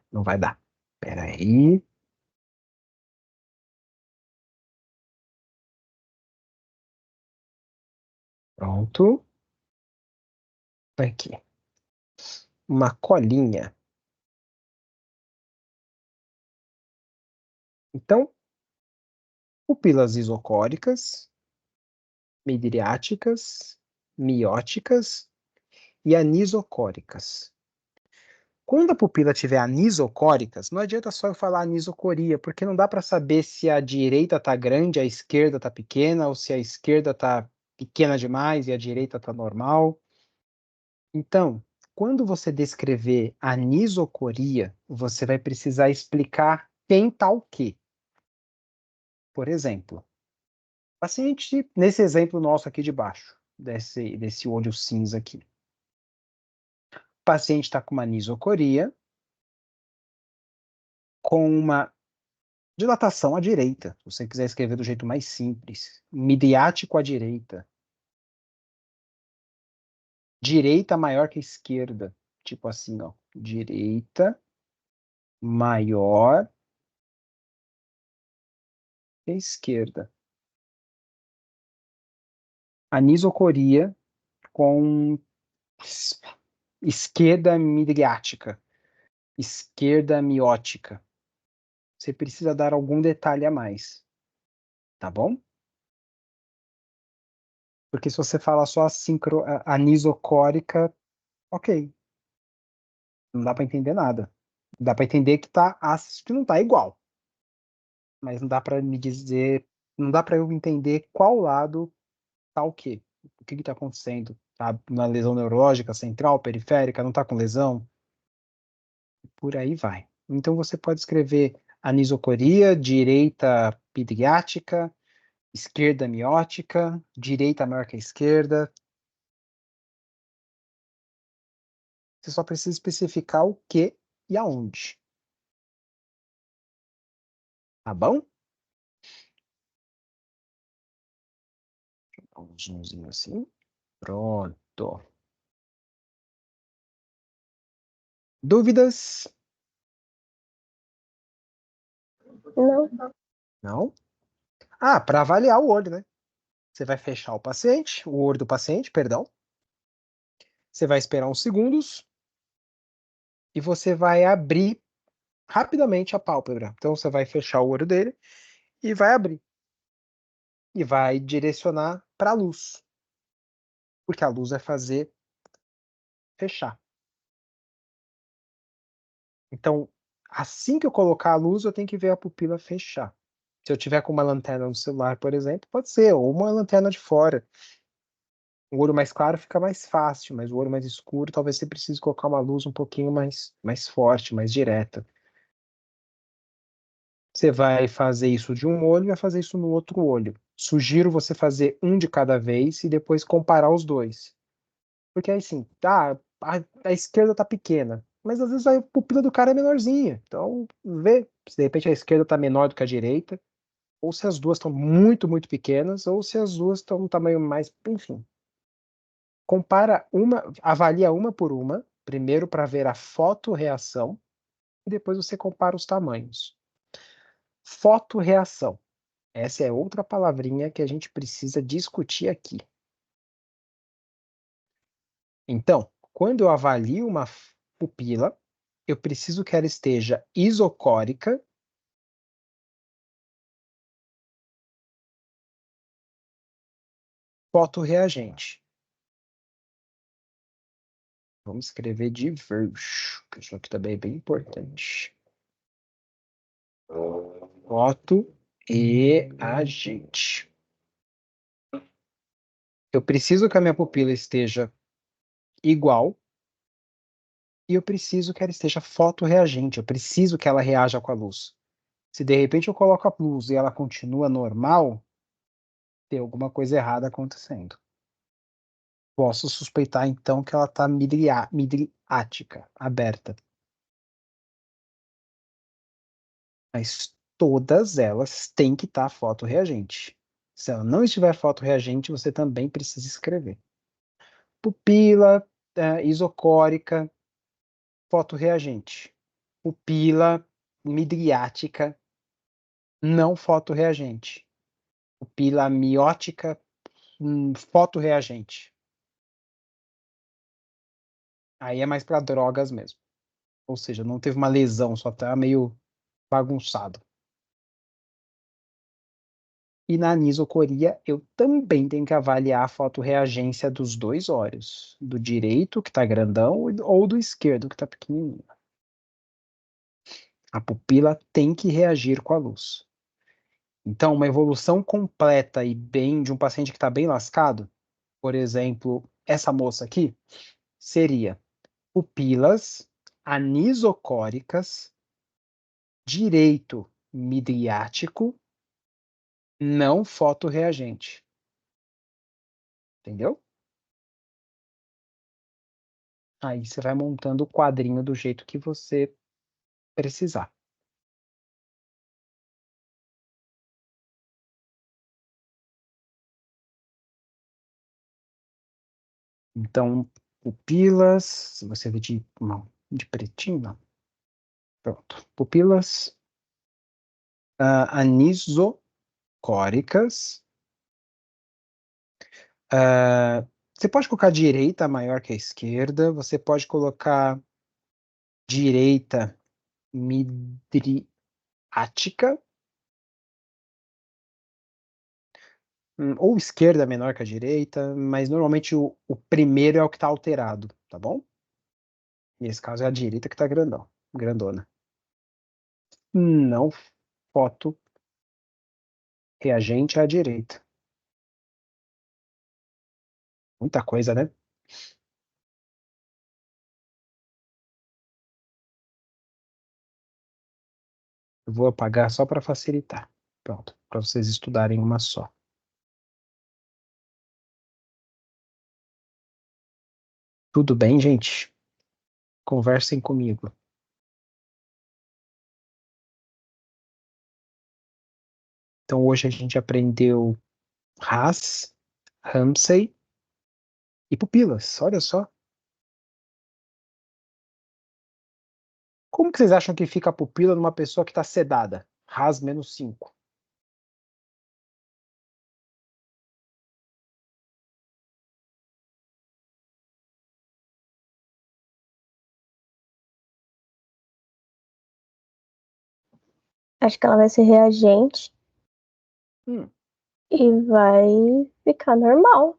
Não vai dar. Pera aí. Pronto. Aqui. Uma colinha. Então, pupilas isocóricas, midriáticas, mióticas e anisocóricas. Quando a pupila tiver anisocóricas, não adianta só eu falar anisocoria, porque não dá para saber se a direita está grande, a esquerda está pequena, ou se a esquerda está pequena demais e a direita está normal. Então, quando você descrever anisocoria, você vai precisar explicar quem está o quê. Por exemplo, paciente, nesse exemplo nosso aqui de baixo, desse olho cinza aqui. O paciente está com uma anisocoria, com uma dilatação à direita, se você quiser escrever do jeito mais simples. Midiático à direita. Direita maior que esquerda. Tipo assim, ó. Direita maior que esquerda. Anisocoria com esquerda midriática. Esquerda miótica. Você precisa dar algum detalhe a mais. Tá bom? Porque se você fala só anisocórica, ok. Não dá para entender nada. Dá para entender que não tá igual. Mas não dá para me dizer, não dá para eu entender qual lado tá o quê. O que que tá acontecendo? Tá na lesão neurológica, central, periférica, não tá com lesão? Por aí vai. Então você pode escrever anisocoria, direita pediátrica, esquerda miótica, direita maior que a esquerda. Você só precisa especificar o que e aonde. Tá bom? Um zoomzinho assim. Pronto. Dúvidas? Não. Não? Ah, para avaliar o olho, né? Você vai fechar o olho do paciente, perdão. Você vai esperar uns segundos e você vai abrir rapidamente a pálpebra. Então você vai fechar o olho dele e vai abrir. E vai direcionar para a luz. Porque a luz vai fazer fechar. Então, assim que eu colocar a luz, eu tenho que ver a pupila fechar. Se eu tiver com uma lanterna no celular, por exemplo, pode ser, ou uma lanterna de fora. O olho mais claro fica mais fácil, mas o olho mais escuro, talvez você precise colocar uma luz um pouquinho mais forte, mais direta. Você vai fazer isso de um olho e vai fazer isso no outro olho. Sugiro você fazer um de cada vez e depois comparar os dois. Porque aí sim, tá, a esquerda tá pequena, mas às vezes a pupila do cara é menorzinha. Então, vê se de repente a esquerda tá menor do que a direita, ou se as duas estão muito, muito pequenas, ou se as duas estão no tamanho mais, enfim. Compara uma, avalia uma por uma, primeiro para ver a fotorreação, e depois você compara os tamanhos. Fotorreação. Essa é outra palavrinha que a gente precisa discutir aqui. Então, quando eu avalio uma pupila, eu preciso que ela esteja isocórica, fotorreagente. Vamos escrever diverso, que isso aqui também é bem importante. Fotorreagente. Eu preciso que a minha pupila esteja igual e eu preciso que ela esteja fotorreagente. Eu preciso que ela reaja com a luz. Se de repente eu coloco a luz e ela continua normal, tem alguma coisa errada acontecendo. Posso suspeitar então que ela está midriática, aberta. Mas todas elas têm que estar fotorreagente. Se ela não estiver fotorreagente, você também precisa escrever. Pupila isocórica, fotorreagente. Pupila midriática, não fotorreagente. Pupila miótica, fotorreagente. Aí é mais para drogas mesmo. Ou seja, não teve uma lesão, só tá meio bagunçado. E na anisocoria, eu também tenho que avaliar a fotorreagência dos dois olhos. Do direito, que está grandão, ou do esquerdo, que está pequenininho. A pupila tem que reagir com a luz. Então, uma evolução completa e bem de um paciente que está bem lascado, por exemplo, essa moça aqui, seria pupilas anisocóricas, direito midriático, não fotorreagente. Entendeu? Aí você vai montando o quadrinho do jeito que você precisar. Então, pupilas, se você ver de pretinho, não. Pronto. Pupilas anisocóricas. Você pode colocar direita maior que a esquerda, você pode colocar direita midriática, ou esquerda menor que a direita, mas normalmente o primeiro é o que está alterado, tá bom? Nesse caso é a direita que está grandona. Não foto reagente à direita. Muita coisa, né? Eu vou apagar só para facilitar. Pronto, para vocês estudarem uma só. Tudo bem, gente? Conversem comigo. Então, hoje a gente aprendeu Haas, Ramsay e pupilas. Olha só. Como que vocês acham que fica a pupila numa pessoa que está sedada? Haas -5. Acho que ela vai ser reagente Hum, e vai ficar normal.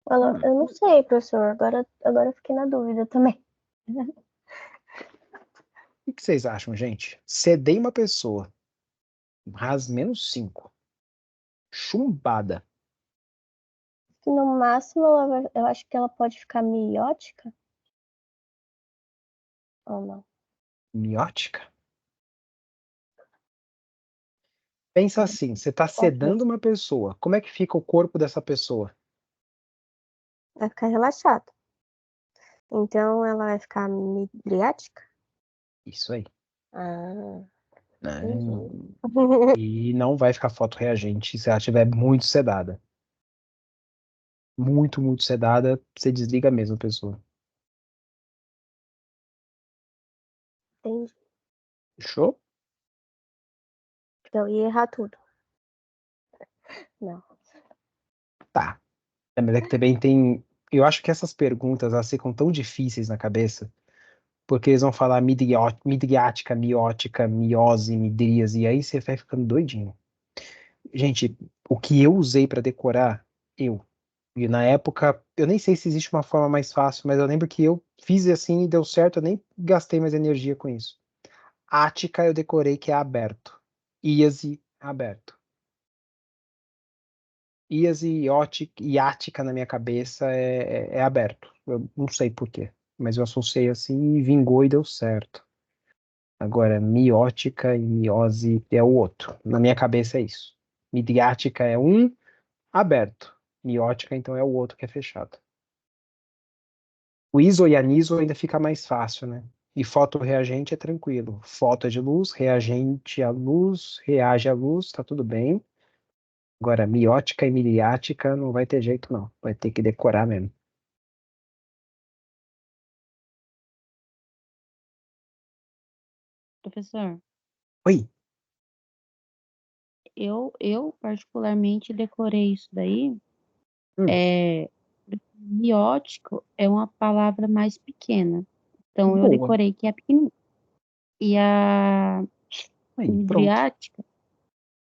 hum. Eu não sei, professor. Agora eu fiquei na dúvida também. O que vocês acham, gente? Sedei uma pessoa. Haas -5. Chumbada. Que no máximo eu acho que ela pode ficar miótica ou não. Miótica. Pensa assim, você está Pode ver. sedando uma pessoa. Como é que fica o corpo dessa pessoa? Vai ficar relaxado. Então ela vai ficar midriática? Isso aí. Ah, Né? entendi. E não vai ficar fotorreagente se ela estiver muito sedada. Muito, muito sedada, você desliga mesmo a pessoa. Entendi. Fechou? Eu ia errar tudo. Não. Tá. É, mas é que também tem. Eu acho que essas perguntas elas ficam tão difíceis na cabeça, porque eles vão falar midriática, miótica, miose, midríase, e aí você vai ficando doidinho. Gente, o que eu usei para decorar, eu. E na época, eu nem sei se existe uma forma mais fácil, mas eu lembro que eu fiz assim e deu certo, eu nem gastei mais energia com isso. Ática eu decorei que é aberto. Íase, aberto. Íase e ática na minha cabeça é aberto. Eu não sei por quê, mas eu associei assim e vingou e deu certo. Agora, miótica e miose é o outro. Na minha cabeça é isso. Midiática é um aberto. Miótica, então, é o outro que é fechado. O iso e aniso ainda fica mais fácil, né? E fotorreagente é tranquilo. Foto é de luz, reagente à luz, reage à luz, tá tudo bem. Agora, miótica e miliática não vai ter jeito, não. Vai ter que decorar mesmo. Professor, Oi? eu particularmente decorei isso daí. Hum, É, miótico é uma palavra mais pequena. Então eu boa. decorei que é pequenininho. E a Aí, pronto. midriática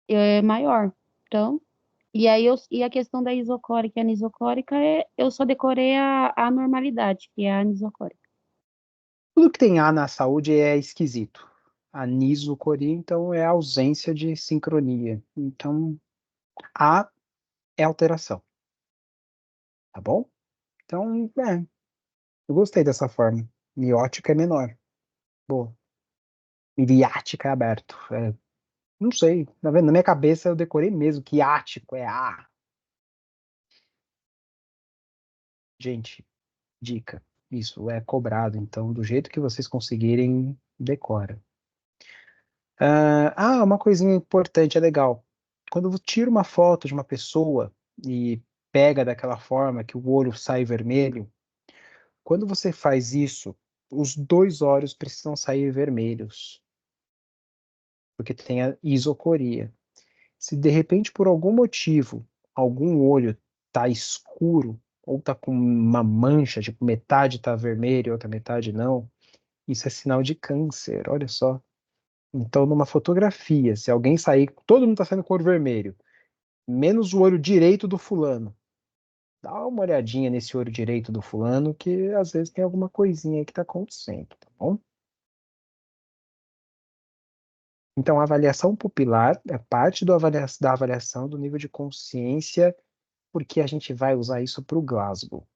é maior. Então, e a questão da isocórica e anisocórica eu só decorei a normalidade, que é a anisocórica. Tudo que tem A na saúde é esquisito. anisocoria, então, é a ausência de sincronia. Então, A é alteração, tá bom? Então, eu gostei dessa forma. Miótica é menor. Boa. Miriática é aberto. Não sei, tá vendo? Na minha cabeça eu decorei mesmo que ático é A. Gente, dica. Isso é cobrado, então, do jeito que vocês conseguirem, decora. Uma coisinha importante, é legal. Quando eu tiro uma foto de uma pessoa e pega daquela forma que o olho sai vermelho, quando você faz isso, os dois olhos precisam sair vermelhos, porque tem a isocoria. Se de repente, por algum motivo, algum olho tá escuro, ou tá com uma mancha, tipo, metade tá vermelho, outra metade não, isso é sinal de câncer, olha só. Então, numa fotografia, se alguém sair, todo mundo tá saindo cor vermelho, menos o olho direito do fulano. Dá uma olhadinha nesse olho direito do fulano, que às vezes tem alguma coisinha aí que tá acontecendo, tá bom? Então, a avaliação pupilar é parte da avaliação do nível de consciência, porque a gente vai usar isso para o Glasgow.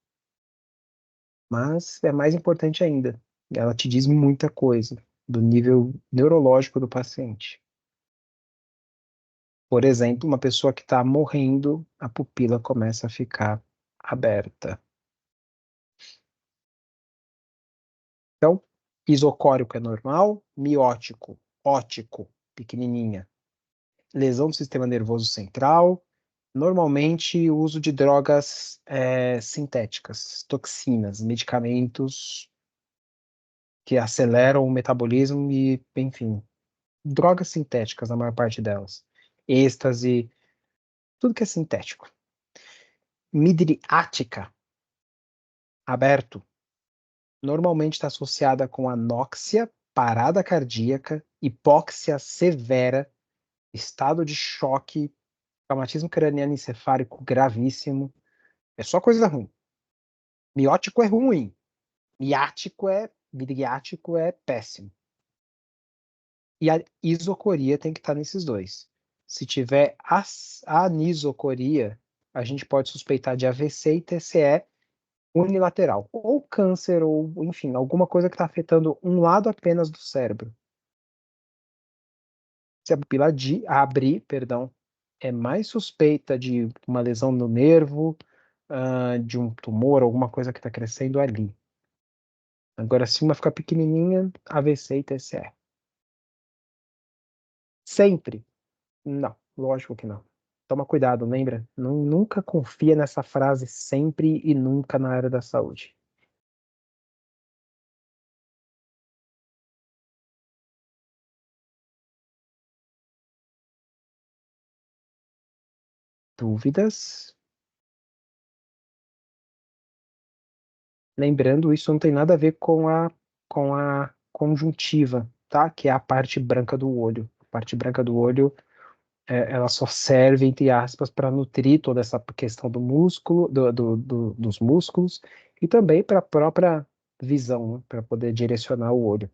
Mas é mais importante ainda, ela te diz muita coisa do nível neurológico do paciente. Por exemplo, uma pessoa que está morrendo, a pupila começa a ficar aberta. Então, isocórico é normal, miótico, ótico, pequenininha. Lesão do sistema nervoso central, normalmente o uso de drogas sintéticas, toxinas, medicamentos que aceleram o metabolismo e, enfim, drogas sintéticas, a maior parte delas. Êxtase, tudo que é sintético. Midriática, aberto, normalmente está associada com anóxia, parada cardíaca, hipóxia severa, estado de choque, traumatismo craniano encefálico gravíssimo. É só coisa ruim. Miótico é ruim. Midriático é péssimo. E a isocoria tem que estar nesses dois. Se tiver anisocoria, a gente pode suspeitar de AVC e TCE unilateral, ou câncer, ou enfim, alguma coisa que está afetando um lado apenas do cérebro. Se a pupila abrir, perdão, é mais suspeita de uma lesão no nervo, de um tumor, alguma coisa que está crescendo ali. Agora, se uma ficar pequenininha, AVC e TCE. Sempre? Não, lógico que não. Toma cuidado, lembra? Nunca confia nessa frase sempre e nunca na área da saúde. Dúvidas? Lembrando, isso não tem nada a ver com a conjuntiva, tá? Que é a parte branca do olho. A parte branca do olho, ela só serve, entre aspas, para nutrir toda essa questão do músculo, dos músculos, e também para a própria visão, né? Para poder direcionar o olho.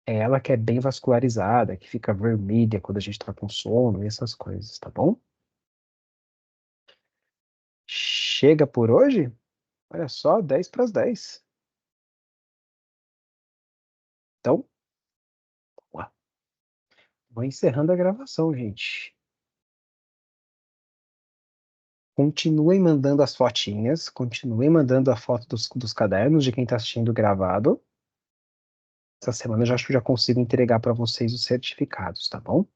É ela que é bem vascularizada, que fica vermelha quando a gente está com sono e essas coisas, tá bom? Chega por hoje? Olha só, 10 para as 10. Então, ué, vou encerrando a gravação, gente. Continuem mandando as fotinhas, continuem mandando a foto dos cadernos de quem está assistindo gravado. Essa semana eu já consigo entregar para vocês os certificados, tá bom?